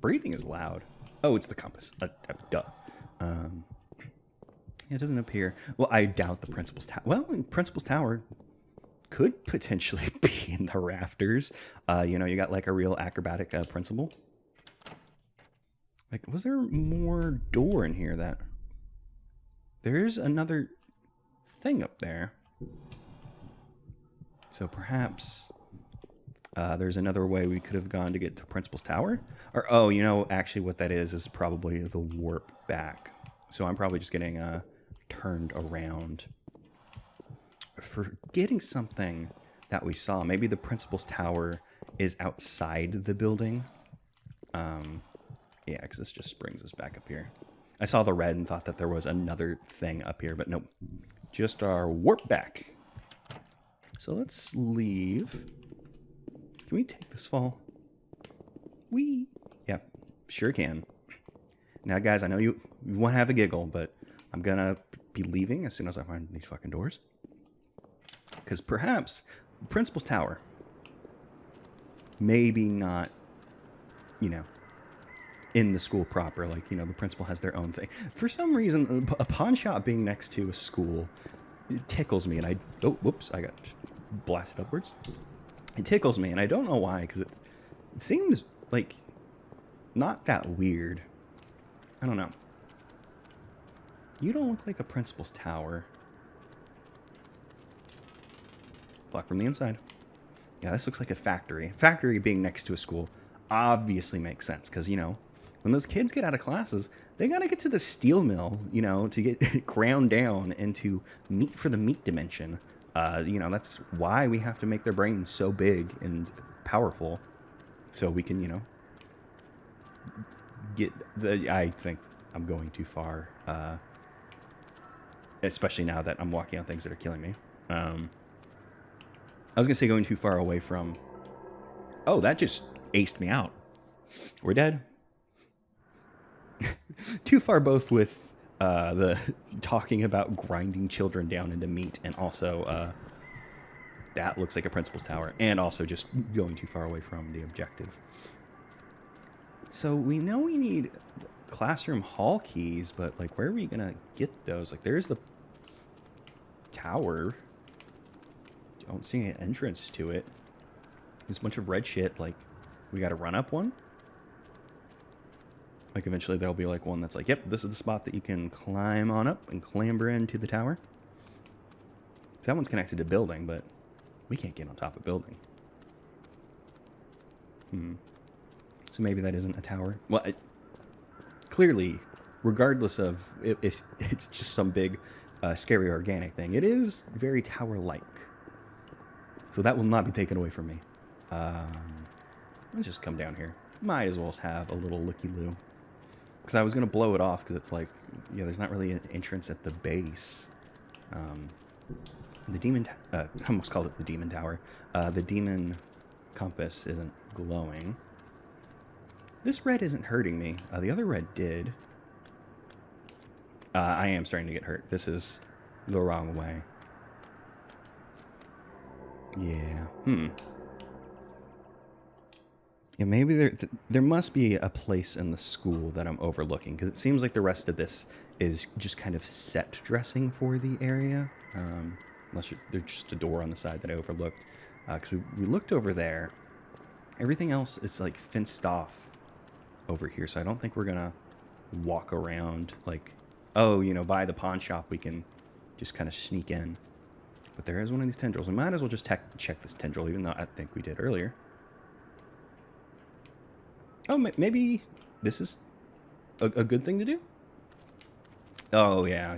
Breathing is loud. Oh, it's the compass. Duh. It doesn't appear. Well, I doubt the principal's tower. Well, principal's tower could potentially be in the rafters. You know, you got like a real acrobatic principal. Like, was there more door in here that... There's another thing up there. So perhaps there's another way we could have gone to get to Principal's Tower. Or, oh, you know, actually what that is probably the warp back. So I'm probably just getting turned around. Forgetting something that we saw. Maybe the Principal's Tower is outside the building. Yeah, because this just brings us back up here. I saw the red and thought that there was another thing up here, but nope. Just our warp back. So let's leave. Can we take this fall? Wee. Yeah, sure can. Now, guys, I know you want to have a giggle, but I'm going to be leaving as soon as I find these fucking doors. Because perhaps Principal's Tower, maybe not, you know, in the school proper. Like, you know, the principal has their own thing. For some reason, a pawn shop being next to a school, it tickles me. And oh, whoops, I got blasted upwards. It tickles me, and I don't know why, because it seems like not that weird. I don't know. You don't look like a principal's tower. Locked from the inside. Yeah, this looks like a factory. Factory being next to a school obviously makes sense, because, you know, when those kids get out of classes, they got to get to the steel mill, you know, to get ground down into meat for the meat dimension. You know, that's why we have to make their brains so big and powerful, so we can, you know, get the... I think I'm going too far, especially now that I'm walking on things that are killing me. I was going to say going too far away from... Oh, that just aced me out. We're dead. Too far both with the talking about grinding children down into meat, and also that looks like a principal's tower, and also just going too far away from the objective. So we know we need classroom hall keys, but like, where are we gonna get those? Like, there's the tower. Don't see an entrance to it. There's a bunch of red shit. Like, we gotta run up one. Like, eventually there'll be like one that's like, yep, this is the spot that you can climb on up and clamber into the tower. So that one's connected to building, but we can't get on top of building. So maybe that isn't a tower. Well, clearly, regardless of if it's just some big, scary organic thing, it is very tower-like. So that will not be taken away from me. Let's just come down here. Might as well have a little looky-loo. Because I was going to blow it off, because it's like, yeah, there's not really an entrance at the base. The demon... I almost called it the demon tower. The demon compass isn't glowing. This red isn't hurting me. The other red did. I am starting to get hurt. This is the wrong way. Yeah. Yeah, maybe there must be a place in the school that I'm overlooking, because it seems like the rest of this is just kind of set dressing for the area. Unless there's just a door on the side that I overlooked. Because we looked over there. Everything else is like fenced off over here, so I don't think we're gonna walk around like, oh, you know, by the pawn shop we can just kind of sneak in. But there is one of these tendrils. We might as well just check this tendril, even though I think we did earlier. Oh, maybe this is a good thing to do? Oh, yeah.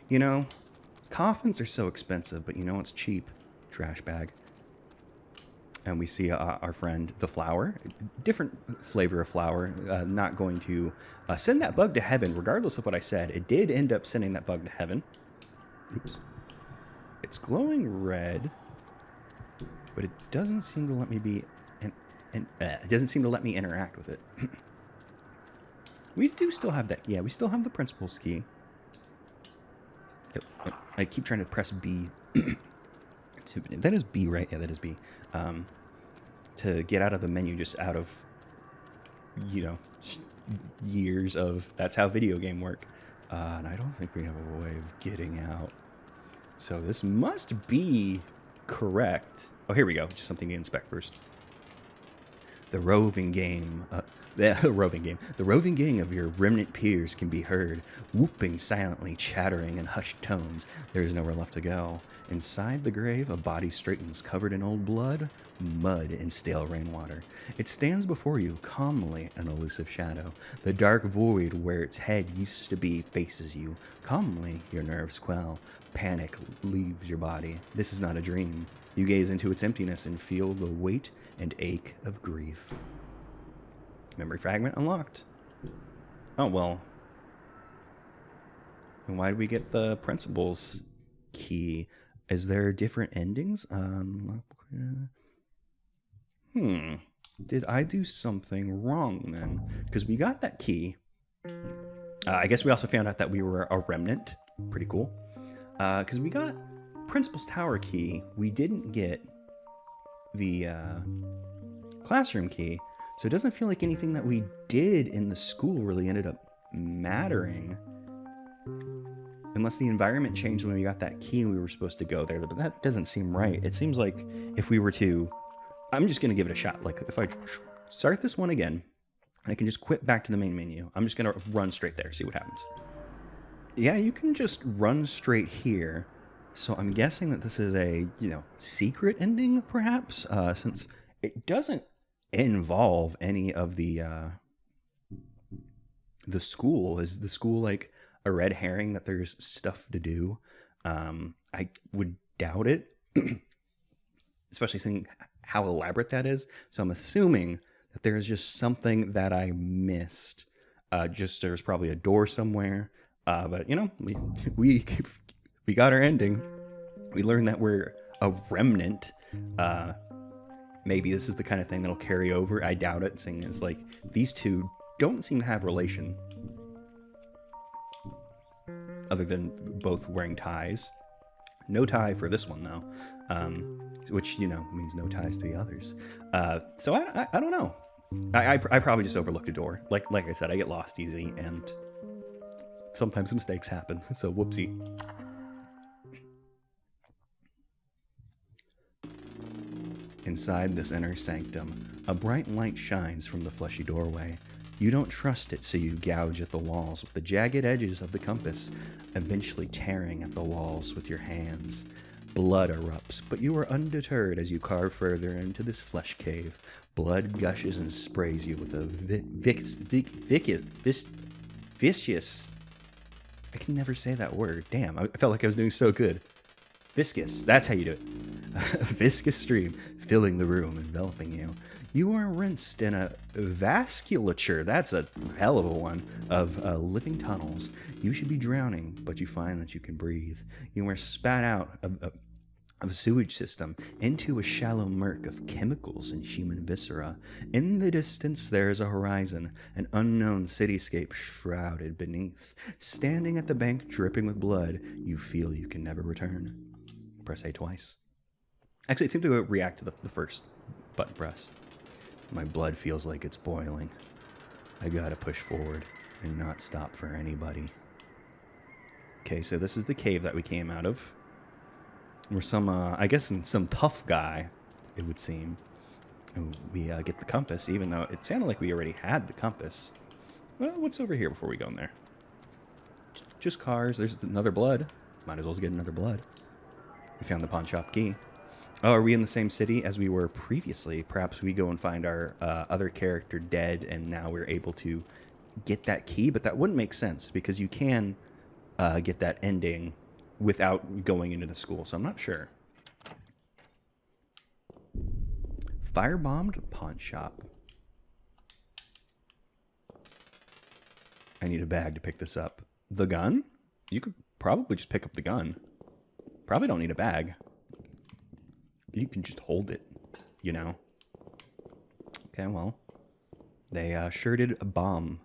You know, coffins are so expensive, but you know what's cheap? Trash bag. And we see our friend, the flower. Different flavor of flower. Not going to send that bug to heaven, regardless of what I said. It did end up sending that bug to heaven. Oops. It's glowing red, but it doesn't seem to let me be... it doesn't seem to let me interact with it. We do still have that. Yeah, we still have the principal's key. Yep. I keep trying to press B. That is B, right? Yeah, that is B. To get out of the menu, just out of, you know, years of that's how video game work. And I don't think we have a way of getting out. So this must be correct. Oh, here we go. Just something to inspect first. The roving gang of your remnant peers can be heard, whooping silently, chattering in hushed tones. There is nowhere left to go. Inside the grave, a body straightens, covered in old blood, mud, and stale rainwater. It stands before you, calmly, an elusive shadow. The dark void where its head used to be faces you. Calmly, your nerves quell. Panic leaves your body. This is not a dream. You gaze into its emptiness and feel the weight and ache of grief. Memory fragment unlocked. Oh, well. And why did we get the principal's key? Is there different endings? Did I do something wrong then? Because we got that key. I guess we also found out that we were a remnant. Pretty cool. Because we got Principal's Tower key. We didn't get the classroom key. So it doesn't feel like anything that we did in the school really ended up mattering. Unless the environment changed when we got that key and we were supposed to go there. But that doesn't seem right. It seems like if we were to... I'm just going to give it a shot. Like, if I start this one again, I can just quit back to the main menu. I'm just going to run straight there, see what happens. Yeah, you can just run straight here. So I'm guessing that this is a, you know, secret ending, perhaps? Since it doesn't involve any of the school. Is the school, like, a red herring that there's stuff to do? I would doubt it. Especially seeing how elaborate that is. So I'm assuming that there's just something that I missed. Just there's probably a door somewhere. But, you know, we got our ending. We learned that we're a remnant. Maybe this is the kind of thing that'll carry over. I doubt it, seeing as, like, these two don't seem to have relation. Other than both wearing ties. No tie for this one, though. Which, you know, means no ties to the others. So I don't know. I probably just overlooked a door. Like I said, I get lost easy, and sometimes mistakes happen. So whoopsie. Inside this inner sanctum, a bright light shines from the fleshy doorway. You don't trust it, so you gouge at the walls with the jagged edges of the compass, eventually tearing at the walls with your hands. Blood erupts, but you are undeterred as you carve further into this flesh cave. Blood gushes and sprays you with a viscous... I can never say that word. Damn, I felt like I was doing so good. Viscous, that's how you do it. A viscous stream filling the room, enveloping you. You are rinsed in a vasculature, that's a hell of a one, of living tunnels. You should be drowning, but you find that you can breathe. You are spat out of a sewage system into a shallow murk of chemicals and human viscera. In the distance there is a horizon, an unknown cityscape shrouded beneath. Standing at the bank dripping with blood, you feel you can never return. Press A twice. Actually, it seemed to react to the first button press. My blood feels like it's boiling. I gotta push forward and not stop for anybody. Okay, so this is the cave that we came out of. We're some, I guess some tough guy, it would seem. We get the compass, even though it sounded like we already had the compass. Well, what's over here before we go in there? Just cars. There's another blood. Might as well get another blood. We found the pawn shop key. Oh, are we in the same city as we were previously? Perhaps we go and find our other character dead, and now we're able to get that key. But that wouldn't make sense, because you can get that ending without going into the school. So I'm not sure. Firebombed pawn shop. I need a bag to pick this up. The gun? You could probably just pick up the gun. Probably don't need a bag. You can just hold it, you know. Okay, well, they sure did bomb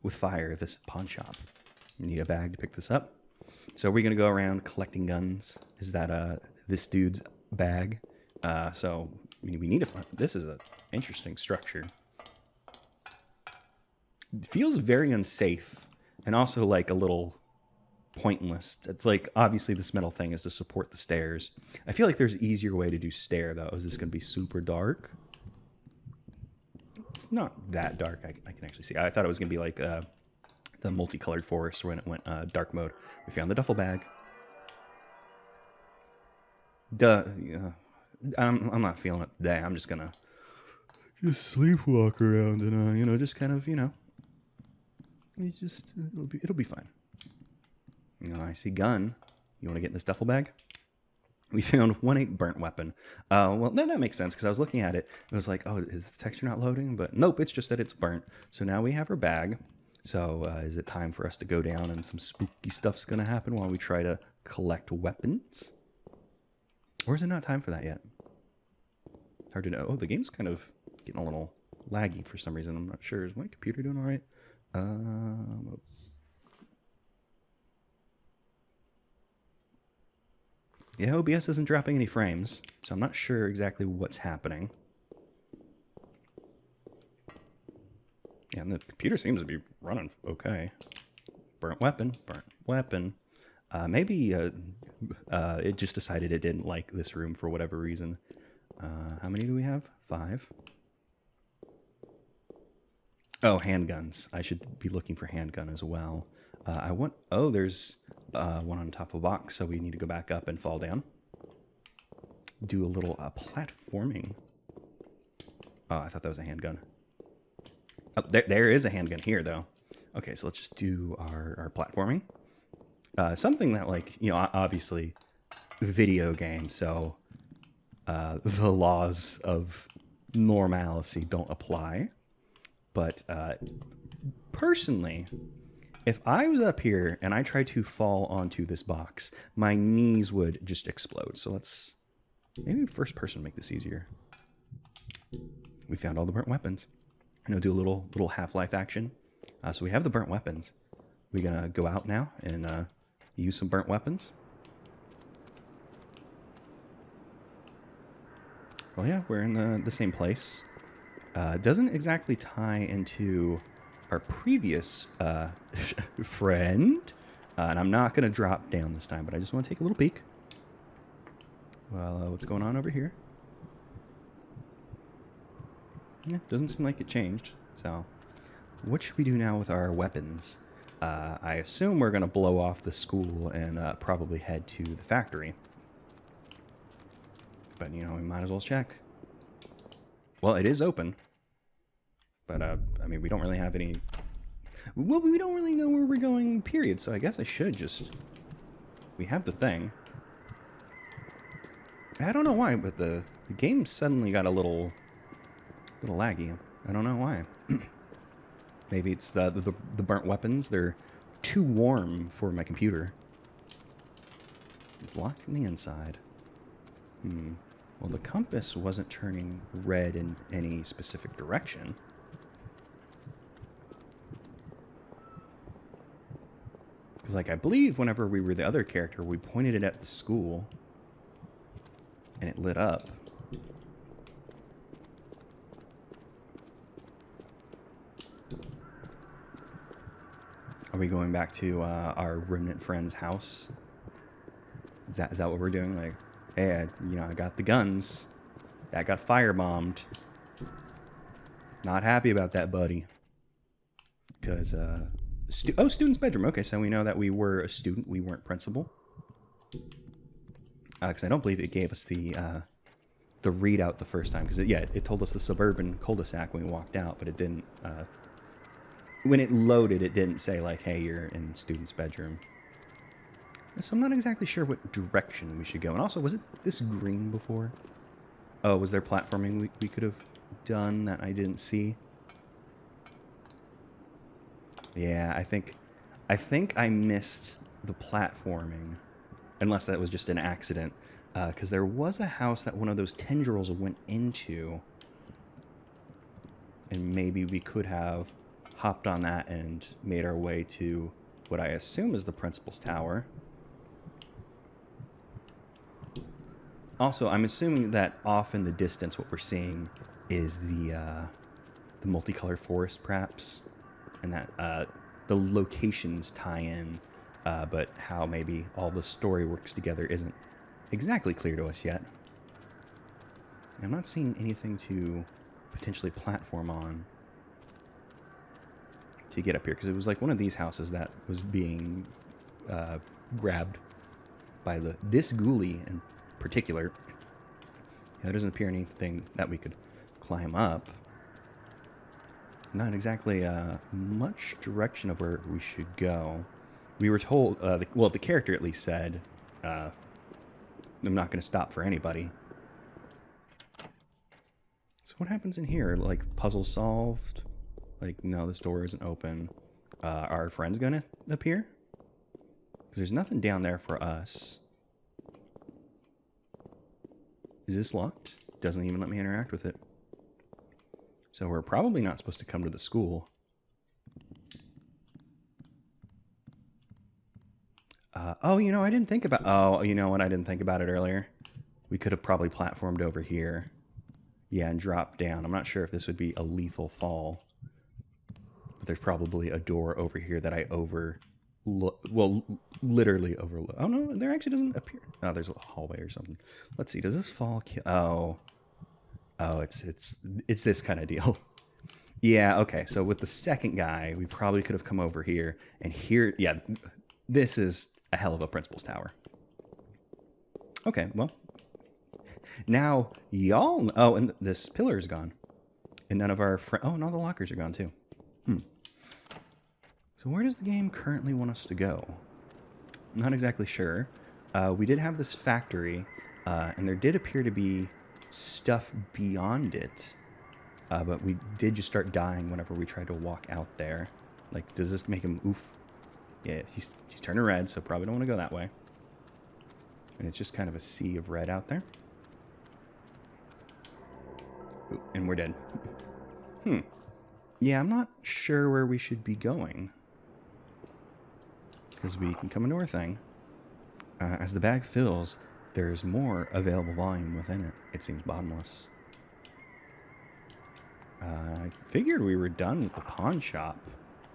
with fire this pawn shop. You need a bag to pick this up. So we're gonna go around collecting guns. Is that this dude's bag? So we need to find. This is an interesting structure. It feels very unsafe, and also like a little pointless. It's like, obviously this metal thing is to support the stairs. I feel like there's an easier way to do stair, though. Is this going to be super dark? It's not that dark. I can actually see. I thought it was going to be like the multicolored forest when it went dark mode. We found the duffel bag. Duh. I'm not feeling it today. I'm just going to just sleepwalk around and, you know, just kind of, you know, it's just, it'll be fine. You know, I see gun. You want to get in this duffel bag? We found 1-8 burnt weapon. Well, that makes sense, because I was looking at it. It was like, oh, is the texture not loading? But nope, it's just that it's burnt. So now we have our bag. So is it time for us to go down and some spooky stuff's going to happen while we try to collect weapons? Or is it not time for that yet? Hard to know. Oh, the game's kind of getting a little laggy for some reason. I'm not sure. Is my computer doing all right? Yeah, OBS isn't dropping any frames, so I'm not sure exactly what's happening. Yeah, and the computer seems to be running okay. Burnt weapon, burnt weapon. Maybe it just decided it didn't like this room for whatever reason. How many do we have? 5. Oh, handguns. I should be looking for handgun as well. Oh, there's one on top of a box, so we need to go back up and fall down. Do a little platforming. Oh, I thought that was a handgun. Oh, there is a handgun here, though. Okay, so let's just do our platforming. Something that, like, you know, obviously video game, so the laws of normalcy don't apply. But personally, if I was up here and I tried to fall onto this box, my knees would just explode. So let's maybe first person make this easier. We found all the burnt weapons. I'm gonna do a little Half-Life action. So we have the burnt weapons. We're gonna go out now and use some burnt weapons. Well, yeah, we're in the same place. Doesn't exactly tie into our previous friend. And I'm not going to drop down this time, but I just want to take a little peek. Well, what's going on over here? Yeah, doesn't seem like it changed. So, what should we do now with our weapons? I assume we're going to blow off the school and probably head to the factory. But, you know, we might as well check. Well, it is open. But, I mean, we don't really have any... Well, we don't really know where we're going, period. So I guess I should just... We have the thing. I don't know why, but the game suddenly got a little laggy. I don't know why. Maybe it's the burnt weapons. They're too warm for my computer. It's locked from the inside. Well, the compass wasn't turning red in any specific direction. Because, like, I believe whenever we were the other character, we pointed it at the school. And it lit up. Are we going back to our remnant friend's house? Is that what we're doing? Like, hey, I got the guns. That got firebombed. Not happy about that, buddy. Because, student's bedroom. Okay, so we know that we were a student. We weren't principal. Because I don't believe it gave us the readout the first time. Because, it told us the suburban cul-de-sac when we walked out, but it didn't... when it loaded, it didn't say, like, hey, you're in student's bedroom. So I'm not exactly sure what direction we should go. And also, was it this green before? Oh, was there platforming we could have done that I didn't see? Yeah, I think I missed the platforming. Unless that was just an accident. Because there was a house that one of those tendrils went into. And maybe we could have hopped on that and made our way to what I assume is the principal's tower. Also, I'm assuming that off in the distance what we're seeing is the multicolored forest, perhaps. And that the locations tie in, but how maybe all the story works together isn't exactly clear to us yet. I'm not seeing anything to potentially platform on to get up here, because it was like one of these houses that was being grabbed by this ghoulie in particular. There doesn't appear anything that we could climb up. Not exactly much direction of where we should go. We were told, the character at least said, I'm not going to stop for anybody. So what happens in here? Like, puzzle solved? Like, no, this door isn't open. Are our friends going to appear? Because there's nothing down there for us. Is this locked? Doesn't even let me interact with it. So we're probably not supposed to come to the school. Oh, I didn't think about... Oh, you know what? I didn't think about it earlier. We could have probably platformed over here. Yeah, and dropped down. I'm not sure if this would be a lethal fall. But there's probably a door over here that I literally overlook. Oh, no, there actually doesn't appear. Oh, there's a hallway or something. Let's see. Does this fall kill? Oh, it's this kind of deal. Yeah, okay. So with the second guy, we probably could have come over here. And here, yeah, this is a hell of a principal's tower. Okay, well. Now, y'all... Oh, and this pillar is gone. And none of our friends... Oh, and all the lockers are gone, too. So where does the game currently want us to go? I'm not exactly sure. We did have this factory, and there did appear to be stuff beyond it. But we did just start dying whenever we tried to walk out there. Like, does this make him oof? Yeah, he's turning red, so probably don't want to go that way. And it's just kind of a sea of red out there. Ooh, and we're dead. Yeah, I'm not sure where we should be going. Because we can come into our thing. As the bag fills, there's more available volume within it. It seems bottomless. I figured we were done with the pawn shop.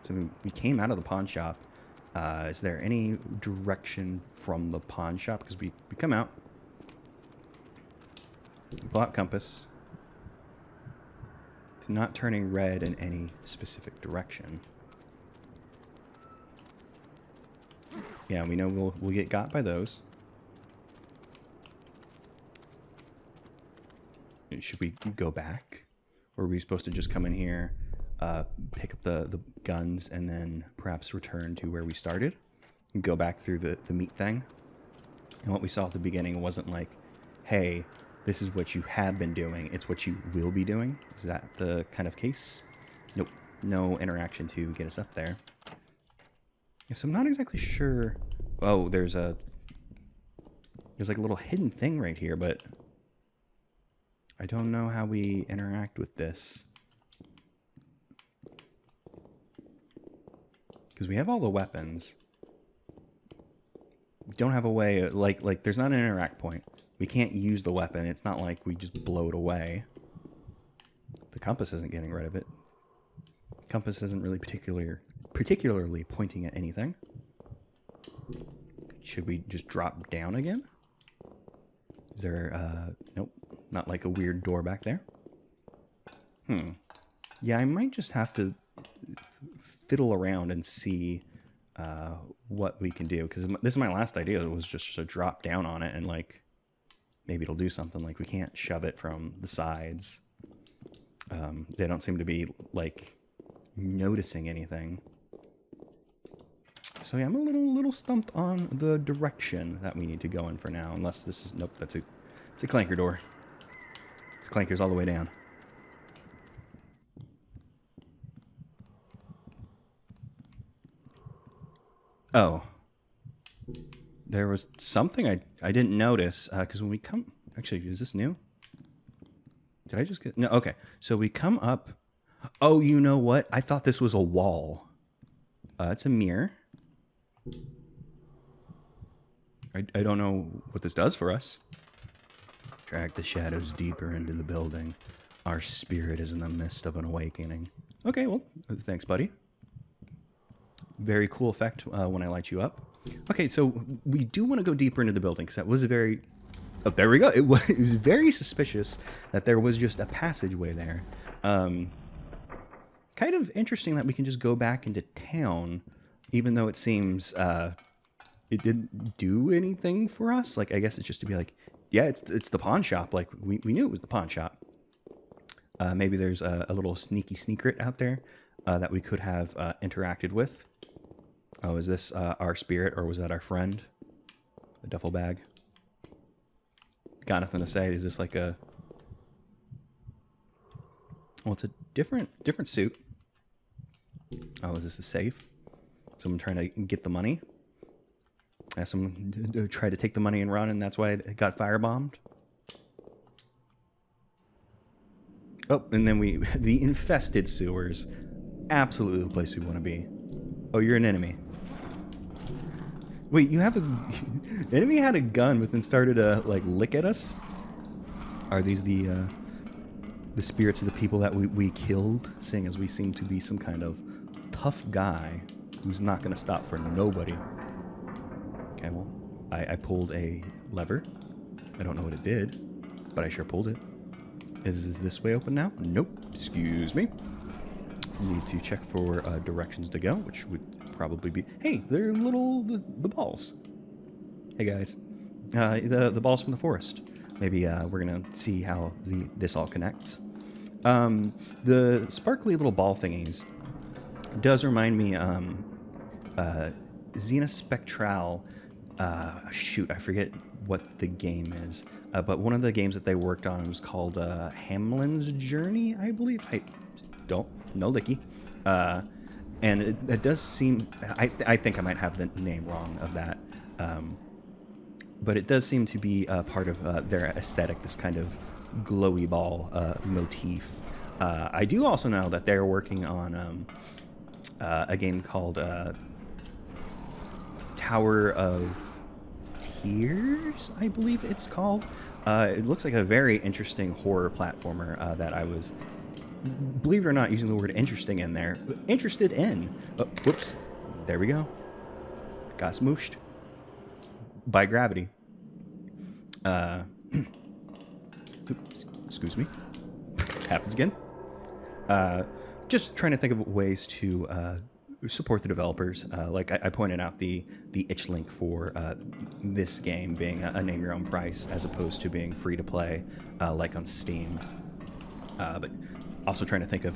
So we came out of the pawn shop. Is there any direction from the pawn shop? Because we come out. Pull out compass. It's not turning red in any specific direction. Yeah, we know we'll get got by those. Should we go back? Or are we supposed to just come in here, pick up the guns, and then perhaps return to where we started? And go back through the meat thing? And what we saw at the beginning wasn't like, hey, this is what you have been doing, it's what you will be doing. Is that the kind of case? Nope. No interaction to get us up there. So I'm not exactly sure. Oh, there's like a little hidden thing right here, but I don't know how we interact with this. Because we have all the weapons. We don't have a way, like there's not an interact point. We can't use the weapon. It's not like we just blow it away. The compass isn't getting rid of it. Compass isn't really particularly pointing at anything. Should we just drop down again? Is there, nope, not like a weird door back there. Yeah, I might just have to fiddle around and see what we can do. Because this is my last idea. It was just to drop down on it and, like, maybe it'll do something. Like, we can't shove it from the sides. They don't seem to be, like, noticing anything. So yeah, I'm a little stumped on the direction that we need to go in for now. Unless this is... Nope, it's a clanker door. This clanker's all the way down. Oh. There was something I didn't notice, because when we come... Actually, is this new? Did I just get... No, okay. So we come up... Oh, you know what? I thought this was a wall. It's a mirror. I don't know what this does for us. Drag the shadows deeper into the building. Our spirit is in the midst of an awakening. Okay, well, thanks, buddy. Very cool effect when I light you up. Okay, so we do want to go deeper into the building, because that was a very... Oh, there we go. It was very suspicious that there was just a passageway there. Kind of interesting that we can just go back into town, even though it seems it didn't do anything for us. Like, I guess it's just to be like, yeah, it's the pawn shop. Like, we knew it was the pawn shop. Maybe there's a little sneaky secret out there that we could have interacted with. Oh, is this our spirit, or was that our friend? A duffel bag. Got nothing to say. Is this like a... Well, it's a different suit. Oh, is this a safe? Someone trying to get the money? Someone tried to take the money and run, and that's why it got firebombed? Oh, and then the infested sewers. Absolutely the place we want to be. Oh, you're an enemy. Wait, you have a... enemy had a gun, but then started to, like, lick at us? Are these the spirits of the people that we killed, seeing as we seem to be some kind of tough guy who's not going to stop for nobody? Okay, well, I pulled a lever. I don't know what it did, but I sure pulled it. Is this way open now? Nope. Excuse me. Need to check for directions to go, which would probably be... Hey, they're the balls. Hey, guys. The balls from the forest. Maybe we're going to see how this all connects. The sparkly little ball thingies does remind me Xena-Spectrale. Shoot, I forget what the game is. But one of the games that they worked on was called Hamlin's Journey, I believe. I don't know, Licky. And it does seem... I think I might have the name wrong of that. But it does seem to be part of their aesthetic, this kind of glowy ball motif. I do also know that they're working on a game called Tower of Tears, I believe it's called. It looks like a very interesting horror platformer that I was, believe it or not, using the word interesting in there. Interested in. Oh, whoops. There we go. Got smooshed by gravity. Oops, excuse me. Happens again. Just trying to think of ways to support the developers. Like I pointed out, the itch link for this game being a name your own price as opposed to being free to play like on Steam. But also trying to think of...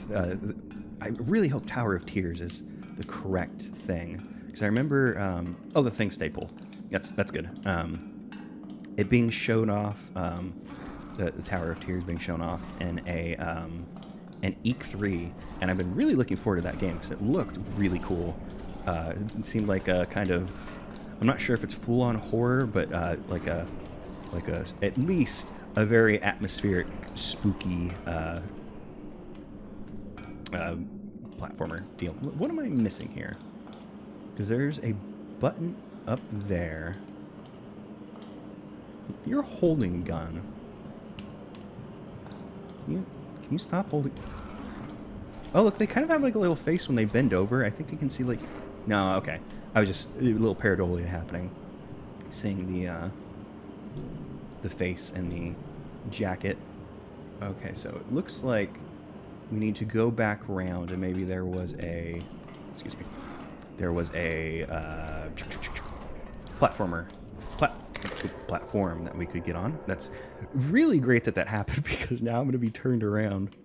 I really hope Tower of Tears is the correct thing. Because I remember... oh, the thing staple. That's good. It being shown off... the Tower of Tears being shown off in an E3, and I've been really looking forward to that game because it looked really cool. It seemed like a kind of... I'm not sure if it's full-on horror, but like a at least a very atmospheric, spooky platformer deal. What am I missing here? Because there's a button up there. You're holding gun. Can you stop holding... Oh, look, they kind of have like a little face when they bend over. I think you can see like... No, okay. I was just... A little pareidolia happening. Seeing the face and the jacket. Okay, so it looks like we need to go back around, and maybe there was a... Excuse me. There was a platform that we could get on. That's really great that happened, because now I'm going to be turned around.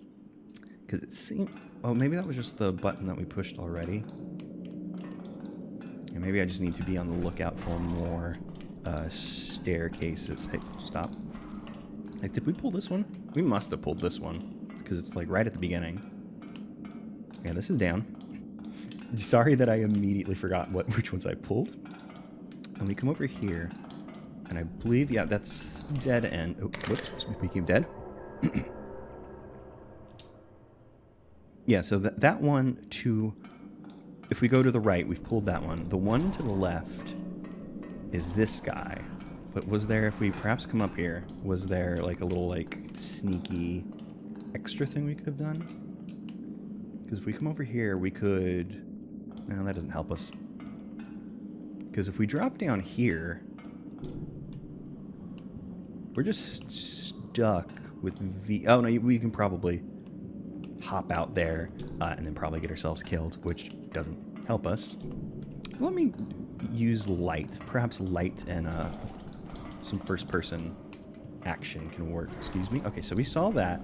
Because it seemed... Oh, maybe that was just the button that we pushed already. And maybe I just need to be on the lookout for more staircases. Hey, stop. Like, did we pull this one? We must have pulled this one, because it's like right at the beginning. Yeah, this is down. Sorry that I immediately forgot which ones I pulled. And we come over here, and I believe, yeah, that's dead end. Oh, whoops, speaking of dead. Yeah, so that one to... If we go to the right, we've pulled that one. The one to the left is this guy. But was there, if we perhaps come up here, was there like a little like sneaky extra thing we could have done? Because if we come over here, we could... No, that doesn't help us. Because if we drop down here, we're just stuck with V... Oh, no, we can probably hop out there and then probably get ourselves killed, which doesn't help us. Let me use light. Perhaps light and some first-person action can work. Excuse me. Okay, so we saw that.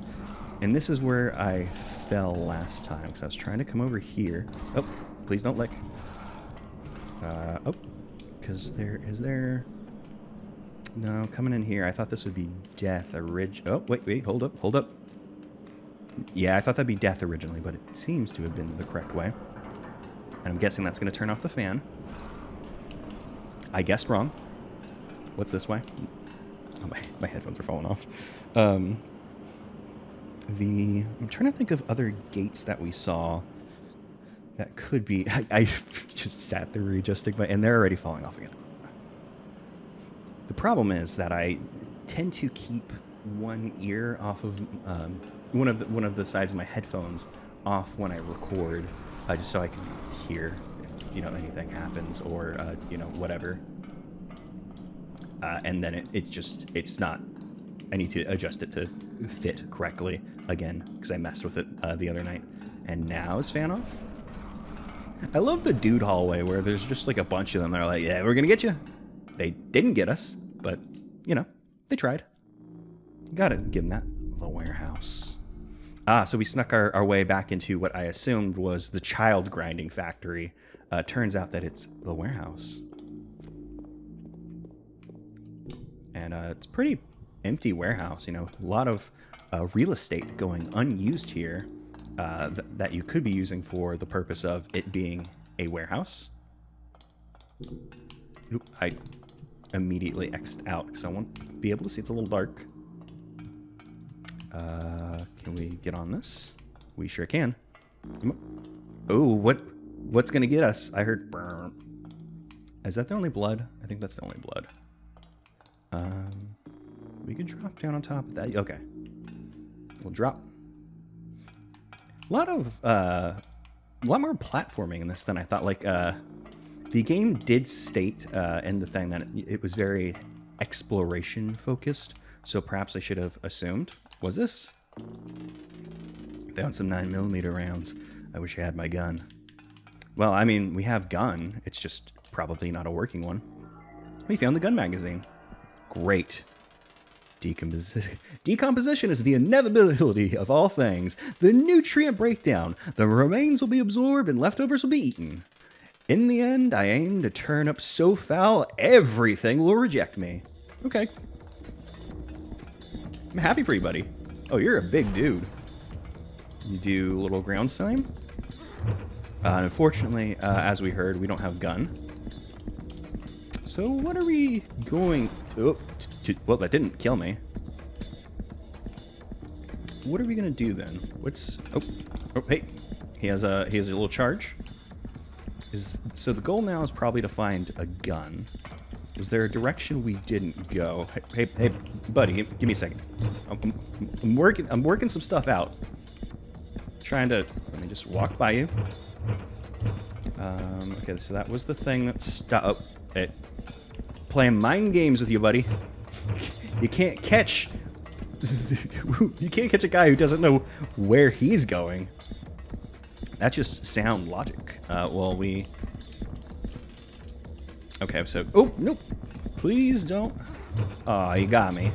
And this is where I fell last time, because I was trying to come over here. Oh, please don't lick. Oh, because is there... No, coming in here. I thought this would be death Oh, wait, hold up. Yeah, I thought that'd be death originally, but it seems to have been the correct way. And I'm guessing that's going to turn off the fan. I guessed wrong. What's this way? Oh, my headphones are falling off. I'm trying to think of other gates that we saw that could be... I just sat there readjusting, and they're already falling off again. The problem is that I tend to keep one ear off of... one of the sides of my headphones off when I record, just so I can hear if anything happens or whatever. And then it's not. I need to adjust it to fit correctly again, because I messed with it the other night. And now is fan off. I love the dude hallway where there's just like a bunch of them. They're like, yeah, we're gonna get you. They didn't get us, but they tried. Gotta give them that. The warehouse. So we snuck our way back into what I assumed was the child grinding factory. Turns out that it's the warehouse. And it's a pretty empty warehouse, a lot of real estate going unused here that you could be using for the purpose of it being a warehouse. Oop, I immediately X'd out because I won't be able to see. It's a little dark. Can we get on this? We sure can. Oh, what's gonna get us? I heard burn. Is that the only blood? I think that's the only blood. We could drop down on top of that. Okay. We'll drop. A lot more platforming in this than I thought. Like, the game did state in the thing that it was very exploration focused. So perhaps I should have assumed. Was this? Found some 9mm rounds. I wish I had my gun. Well, I mean, we have gun. It's just probably not a working one. We found the gun magazine. Great. Decomposition is the inevitability of all things. The nutrient breakdown. The remains will be absorbed and leftovers will be eaten. In the end, I aim to turn up so foul, everything will reject me. Okay. I'm happy for you, buddy. Oh, you're a big dude. You do a little ground slime? Unfortunately, as we heard, we don't have gun. So what are we going to... well, that didn't kill me. What are we going to do then? What's... Oh, hey. He has a little charge. So the goal now is probably to find a gun. Was there a direction we didn't go? Hey, buddy, give me a second. I'm working some stuff out. Trying to, let me just walk by you. Okay, so that was the thing that stopped it. Playing mind games with you, buddy. You can't catch a guy who doesn't know where he's going. That's just sound logic. Well, we... Okay, so... Oh, no! Please don't... Oh, you got me.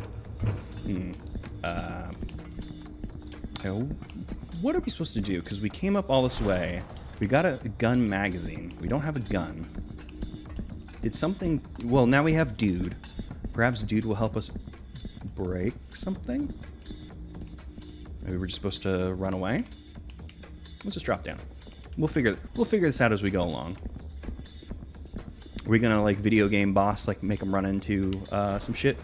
What are we supposed to do? Because we came up all this way. We got a gun magazine. We don't have a gun. Did something... Well, now we have Dude. Perhaps Dude will help us break something? Maybe we're just supposed to run away? Let's just drop down. We'll figure this out as we go along. Are we gonna, like, video game boss, like, make him run into some shit?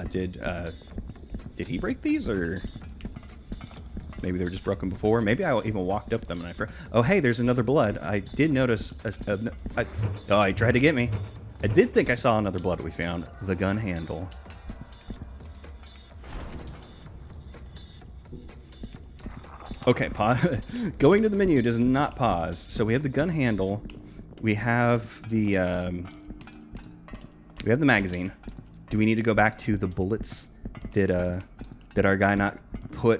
Did he break these, or maybe they were just broken before? Maybe I even walked up them and oh, hey, there's another blood. I did notice. Oh, he tried to get me. I did think I saw another blood we found. The gun handle. Okay, going to the menu does not pause. So we have the gun handle. We have the magazine. Do we need to go back to the bullets? Did our guy not put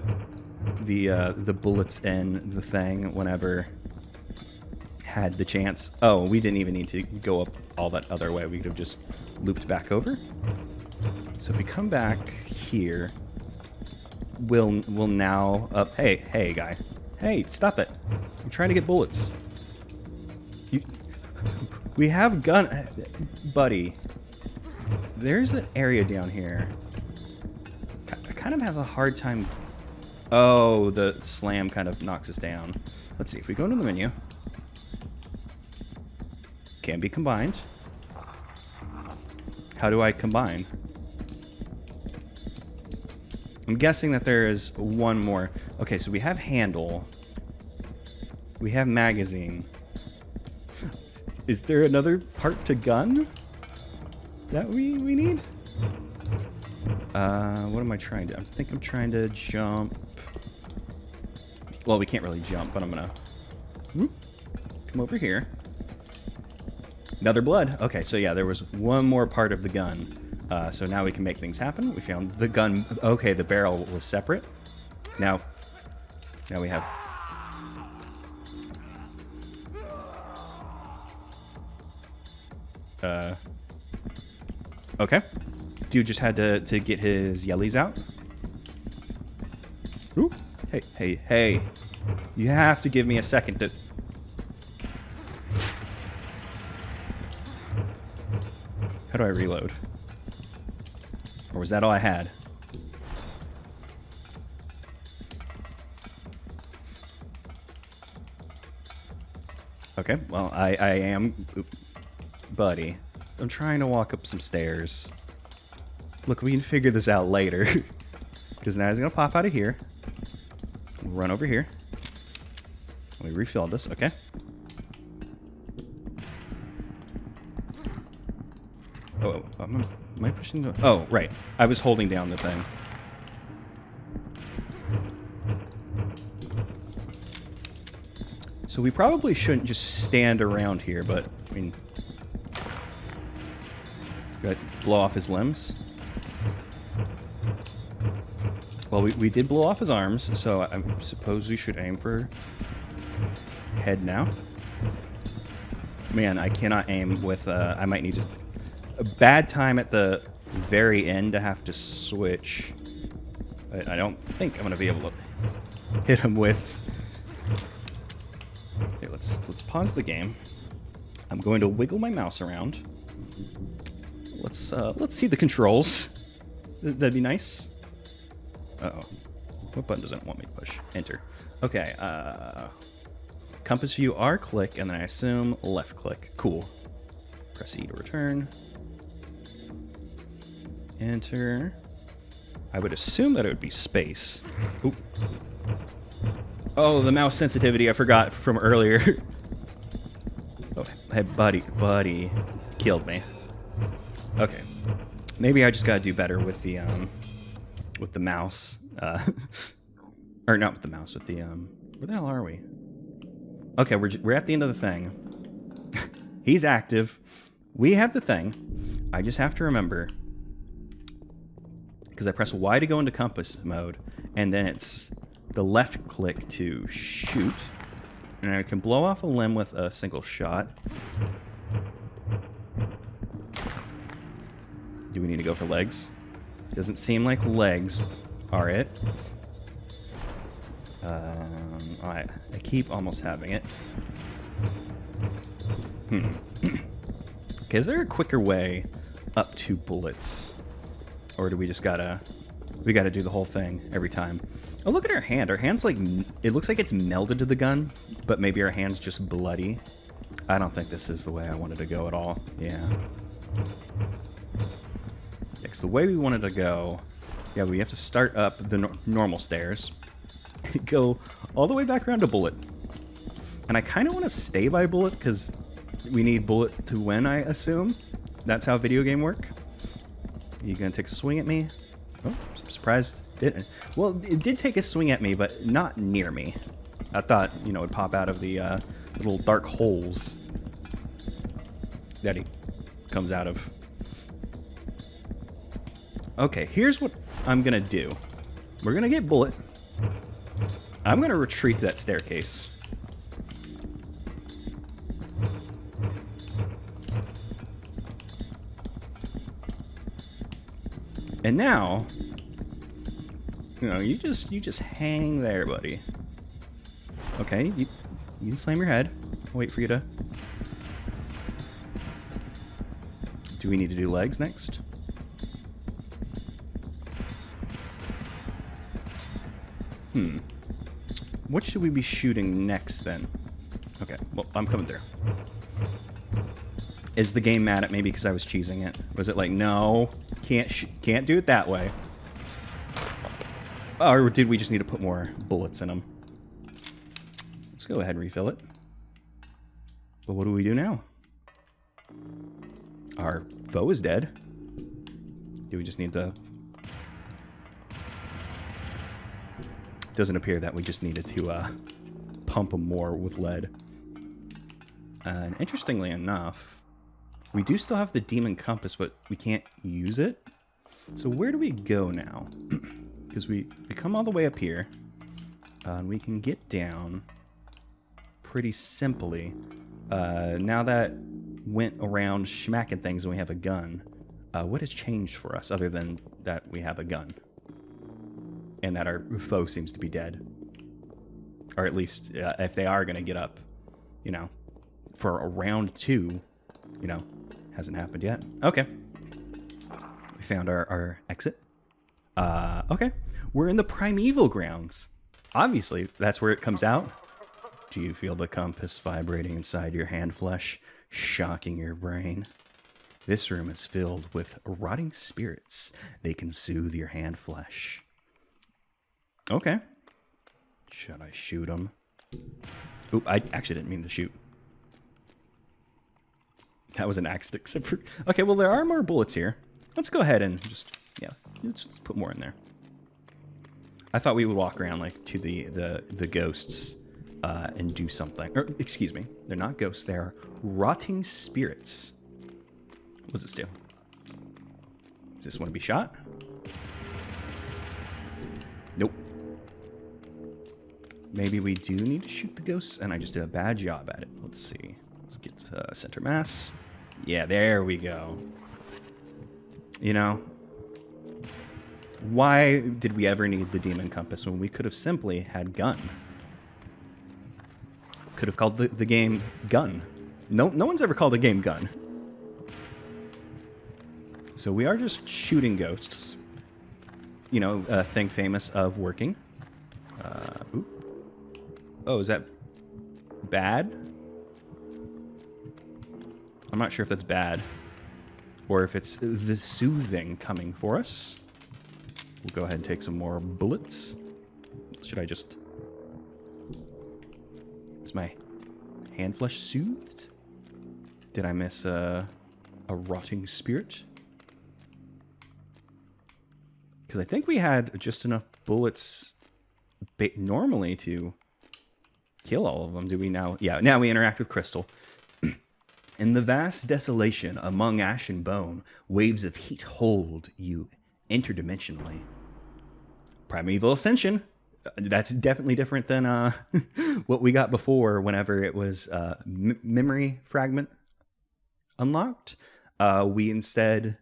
the bullets in the thing whenever had the chance? Oh, we didn't even need to go up all that other way. We could have just looped back over. So if we come back here, we'll now up. Hey, guy. Hey, stop it! I'm trying to get bullets. We have gun, buddy. There's an area down here. I kind of have a hard time. Oh, the slam kind of knocks us down. Let's see if we go into the menu. Can be combined. How do I combine? I'm guessing that there is one more. Okay, so we have handle. We have magazine. Is there another part to gun that we need? What am I trying to... I think I'm trying to jump. Well, we can't really jump, but I'm gonna... Whoop, come over here. Another blood. Okay, so yeah, there was one more part of the gun. So now we can make things happen. We found the gun. Okay, the barrel was separate. Now we have... Okay. Dude just had to get his yellies out. Ooh. Hey. You have to give me a second to... How do I reload? Or was that all I had? Okay, well, I am... Buddy, I'm trying to walk up some stairs. Look, we can figure this out later. Because now he's going to pop out of here. We'll run over here. We refilled this, okay. Oh, am I pushing the... Oh, right. I was holding down the thing. So we probably shouldn't just stand around here, but, I mean... blow off his limbs. Well, we did blow off his arms, so I suppose we should aim for head now. Man, I cannot aim with... I might need to... A bad time at the very end to have to switch. But I don't think I'm going to be able to hit him with... Okay, let's pause the game. I'm going to wiggle my mouse around. Let's see the controls. That'd be nice. Uh-oh. What button does it want me to push? Enter. Okay, compass view R click, and then I assume left click. Cool. Press E to return. Enter. I would assume that it would be space. Oop. Oh, the mouse sensitivity I forgot from earlier. Oh, Hey, buddy, killed me. Okay, maybe I just gotta do better with the mouse. Or not with the mouse, with the where the hell are we? Okay, we're at the end of the thing. He's active. We have the thing. I just have to remember, because I press Y to go into compass mode, and then it's the left click to shoot, and I can blow off a limb with a single shot. Do we need to go for legs? Doesn't seem like legs are it. I keep almost having it. Okay, is there a quicker way up to bullets? Or do we just gotta do the whole thing every time? Oh, look at her hand. Her hand's like, it looks like it's melded to the gun, but maybe her hand's just bloody. I don't think this is the way I wanted to go at all. Yeah. It's the way we wanted to go. Yeah, we have to start up the normal stairs. Go all the way back around to bullet. And I kind of want to stay by bullet because we need bullet to win, I assume. That's how video game work. You gonna take a swing at me? Oh, I'm surprised it didn't. Well, it did take a swing at me, but not near me. I thought, you know, it'd pop out of the little dark holes that he comes out of. Okay, here's what I'm gonna do. We're gonna get bullet. I'm gonna retreat to that staircase. And now, you know, you just hang there, buddy. Okay, you can slam your head. I'll wait for you to. Do we need to do legs next? What should we be shooting next then? Okay, well, I'm coming through. Is the game mad at me because I was cheesing it? Was it like, no, can't do it that way? Or did we just need to put more bullets in them? Let's go ahead and refill it. But what do we do now? Our foe is dead. Do we just need to... Doesn't appear that we just needed to pump them more with lead. And interestingly enough, we do still have the demon compass, but we can't use it. So where do we go now? Because we come all the way up here, and we can get down pretty simply. Now that went around smacking things and we have a gun, what has changed for us other than that we have a gun? And that our foe seems to be dead. Or at least, if they are going to get up, you know, for a round 2, you know, hasn't happened yet. Okay. We found our exit. Okay. We're in the primeval grounds. Obviously, that's where it comes out. Do you feel the compass vibrating inside your hand flesh, shocking your brain? This room is filled with rotting spirits. They can soothe your hand flesh. Okay. Should I shoot him? Oop, I actually didn't mean to shoot. That was an accident. Okay, well, there are more bullets here. Let's go ahead and just, yeah, let's put more in there. I thought we would walk around, like, to the ghosts and do something. Or, excuse me, they're not ghosts. They're rotting spirits. What does this do? Does this want to be shot? Nope. Maybe we do need to shoot the ghosts, and I just did a bad job at it. Let's see. Let's get center mass. Yeah, there we go. You know, why did we ever need the demon compass when we could have simply had gun? Could have called the game Gun. No one's ever called a game Gun. So we are just shooting ghosts. You know, a thing famous of working. Oh, is that bad? I'm not sure if that's bad. Or if it's the soothing coming for us. We'll go ahead and take some more bullets. Should I just... Is my hand flesh soothed? Did I miss a rotting spirit? Because I think we had just enough bullets normally to kill all of them. Do we now? Yeah, now we interact with Crystal. In the vast desolation among ash and bone, waves of heat hold you interdimensionally. Primeval Ascension. That's definitely different than what we got before whenever it was memory fragment unlocked. We instead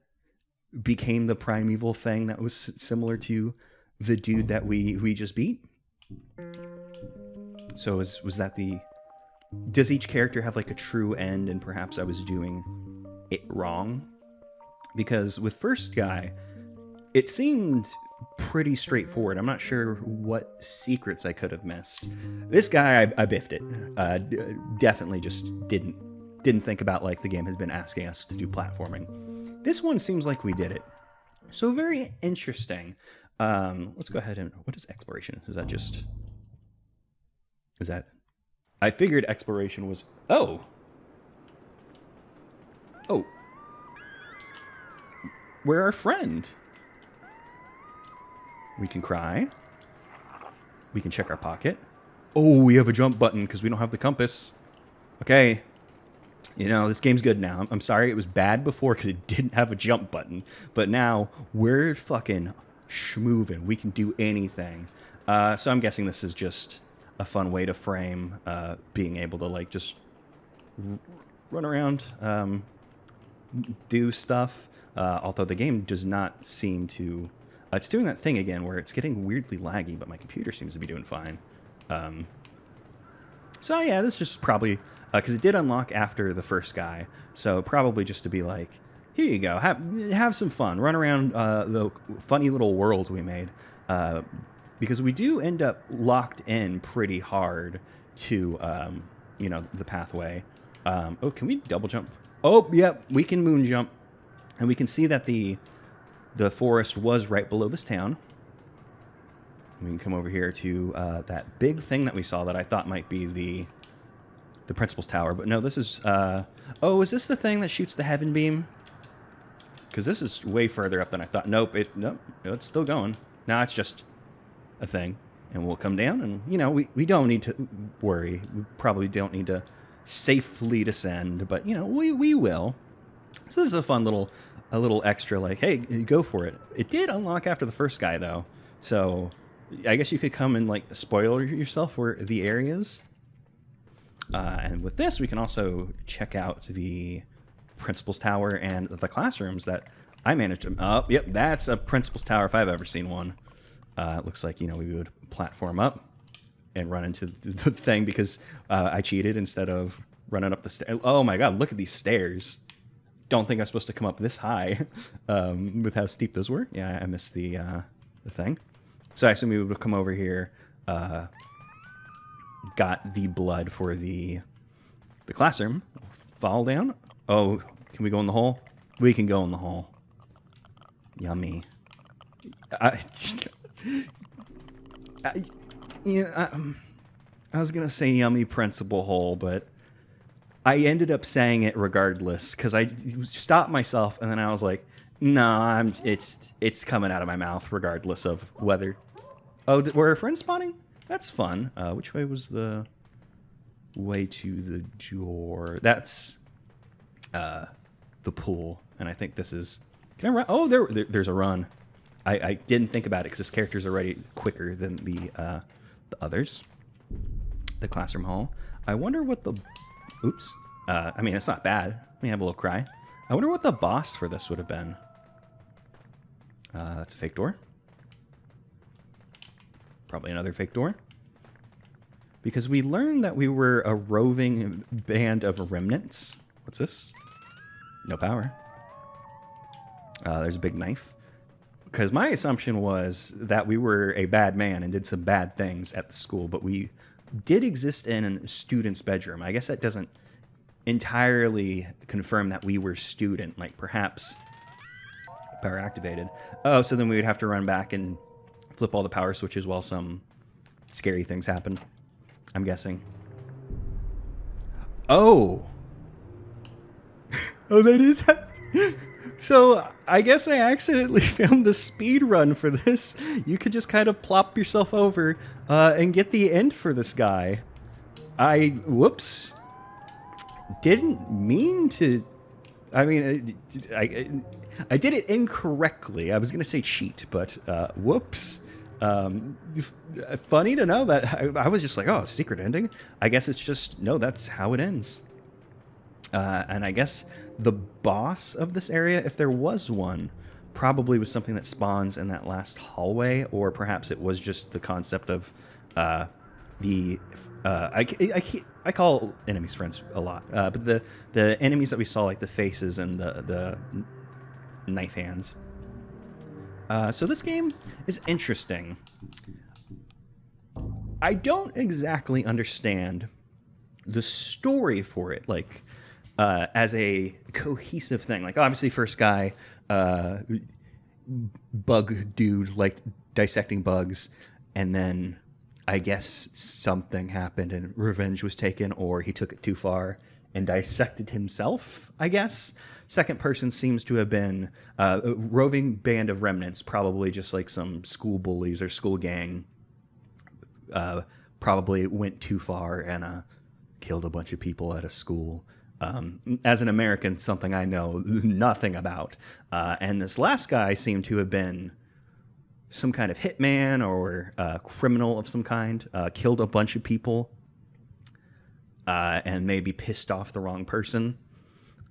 became the primeval thing that was similar to the dude that we just beat. So was that the... Does each character have like a true end, and perhaps I was doing it wrong? Because with first guy, it seemed pretty straightforward. I'm not sure what secrets I could have missed. This guy, I biffed it. Definitely just didn't think about like the game has been asking us to do platforming. This one seems like we did it. So very interesting. Let's go ahead and... What is exploration? Is that just... Is that... I figured exploration was... Oh! Oh. We're our friend. We can cry. We can check our pocket. Oh, we have a jump button because we don't have the compass. Okay. You know, this game's good now. I'm sorry it was bad before because it didn't have a jump button. But now, we're fucking schmoovin'. We can do anything. So I'm guessing this is just a fun way to frame being able to, like, just run around, do stuff. Although the game does not seem to... it's doing that thing again where it's getting weirdly laggy, but my computer seems to be doing fine. So yeah, this is just probably... Because it did unlock after the first guy, so probably just to be like, here you go, have some fun, run around the funny little worlds we made, because we do end up locked in pretty hard to, you know, the pathway. Oh, can we double jump? Oh, yep, we can moon jump, and we can see that the forest was right below this town. We can come over here to that big thing that we saw that I thought might be the principal's tower, but no, this is, oh, is this the thing that shoots the heaven beam? Because this is way further up than I thought. Nope, it's still going. Now it's just a thing, and we'll come down, and, you know, we don't need to worry. We probably don't need to safely descend, but, you know, we will. So this is a fun little extra, like, hey, go for it. It did unlock after the first guy, though, so I guess you could come and, like, spoil yourself for the areas. And with this, we can also check out the principal's tower and the classrooms that I managed to... Oh, yep, that's a principal's tower if I've ever seen one. It looks like, you know, we would platform up and run into the thing because I cheated instead of running up the stairs. Oh my god, look at these stairs. Don't think I'm supposed to come up this high with how steep those were. Yeah, I missed the thing. So I assume we would come over here... got the blood for the classroom. Fall down. Oh, can we go in the hole? We can go in the hole. Yummy. I was gonna say yummy principal hole, but I ended up saying it regardless because I stopped myself and then I was like, no, it's coming out of my mouth regardless of whether. Oh, were our friends spawning? That's fun. Which way was the way to the door? That's the pool. And I think this is... Can I run? Oh, there's a run. I didn't think about it because this character's already quicker than the others. The classroom hall. I wonder what the... Oops. I mean, it's not bad. Let me have a little cry. I wonder what the boss for this would have been. That's a fake door. Probably another fake door. Because we learned that we were a roving band of remnants. What's this? No power. There's a big knife. Because my assumption was that we were a bad man and did some bad things at the school, but we did exist in a student's bedroom. I guess that doesn't entirely confirm that we were student, like perhaps power activated. Oh, so then we would have to run back and flip all the power switches while some scary things happen, I'm guessing. Oh! Oh, that is. So I guess I accidentally filmed the speed run for this. You could just kind of plop yourself over and get the end for this guy. Whoops. Didn't mean to. I mean, I did it incorrectly. I was going to say cheat, but whoops. Funny to know that I was just like, oh, secret ending? I guess it's just, no, that's how it ends. And I guess the boss of this area, if there was one, probably was something that spawns in that last hallway, or perhaps it was just the concept of I call enemies friends a lot, but the enemies that we saw, like the faces and the knife hands. So this game is interesting. I don't exactly understand the story for it, like as a cohesive thing. Like obviously, first guy, bug dude, like dissecting bugs, and then I guess something happened and revenge was taken, or he took it too far and dissected himself, I guess. Second person seems to have been a roving band of remnants, probably just like some school bullies or school gang. Probably went too far and killed a bunch of people at a school. As an American, something I know nothing about. And this last guy seemed to have been some kind of hitman or criminal of some kind, killed a bunch of people, and maybe pissed off the wrong person,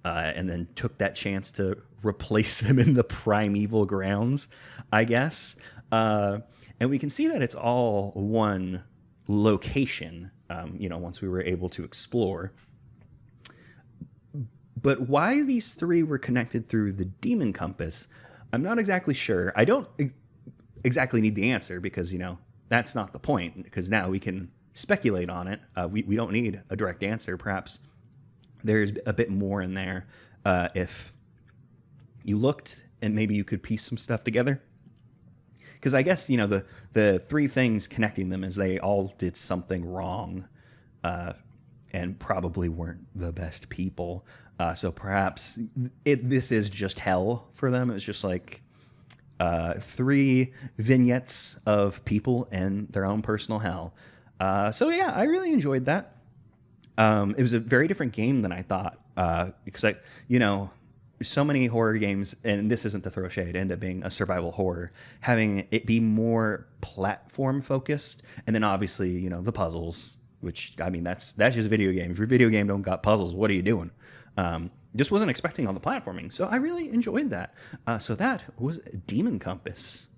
and then took that chance to replace them in the primeval grounds, I guess. And we can see that it's all one location, once we were able to explore. But why these three were connected through the demon compass, I'm not exactly sure. I don't exactly need the answer because, that's not the point, because now we can speculate on it. We don't need a direct answer. Perhaps there's a bit more in there if you looked and maybe you could piece some stuff together. Because I guess, the three things connecting them is they all did something wrong and probably weren't the best people. So perhaps this is just hell for them. It's just like three vignettes of people in their own personal hell. So yeah, I really enjoyed that. It was a very different game than I thought, because so many horror games, and this isn't to throw shade, end up being a survival horror, having it be more platform focused, and then obviously the puzzles, which I mean that's just a video game. If your video game don't got puzzles, what are you doing? Just wasn't expecting all the platforming, so I really enjoyed that. So that was Demon Compass.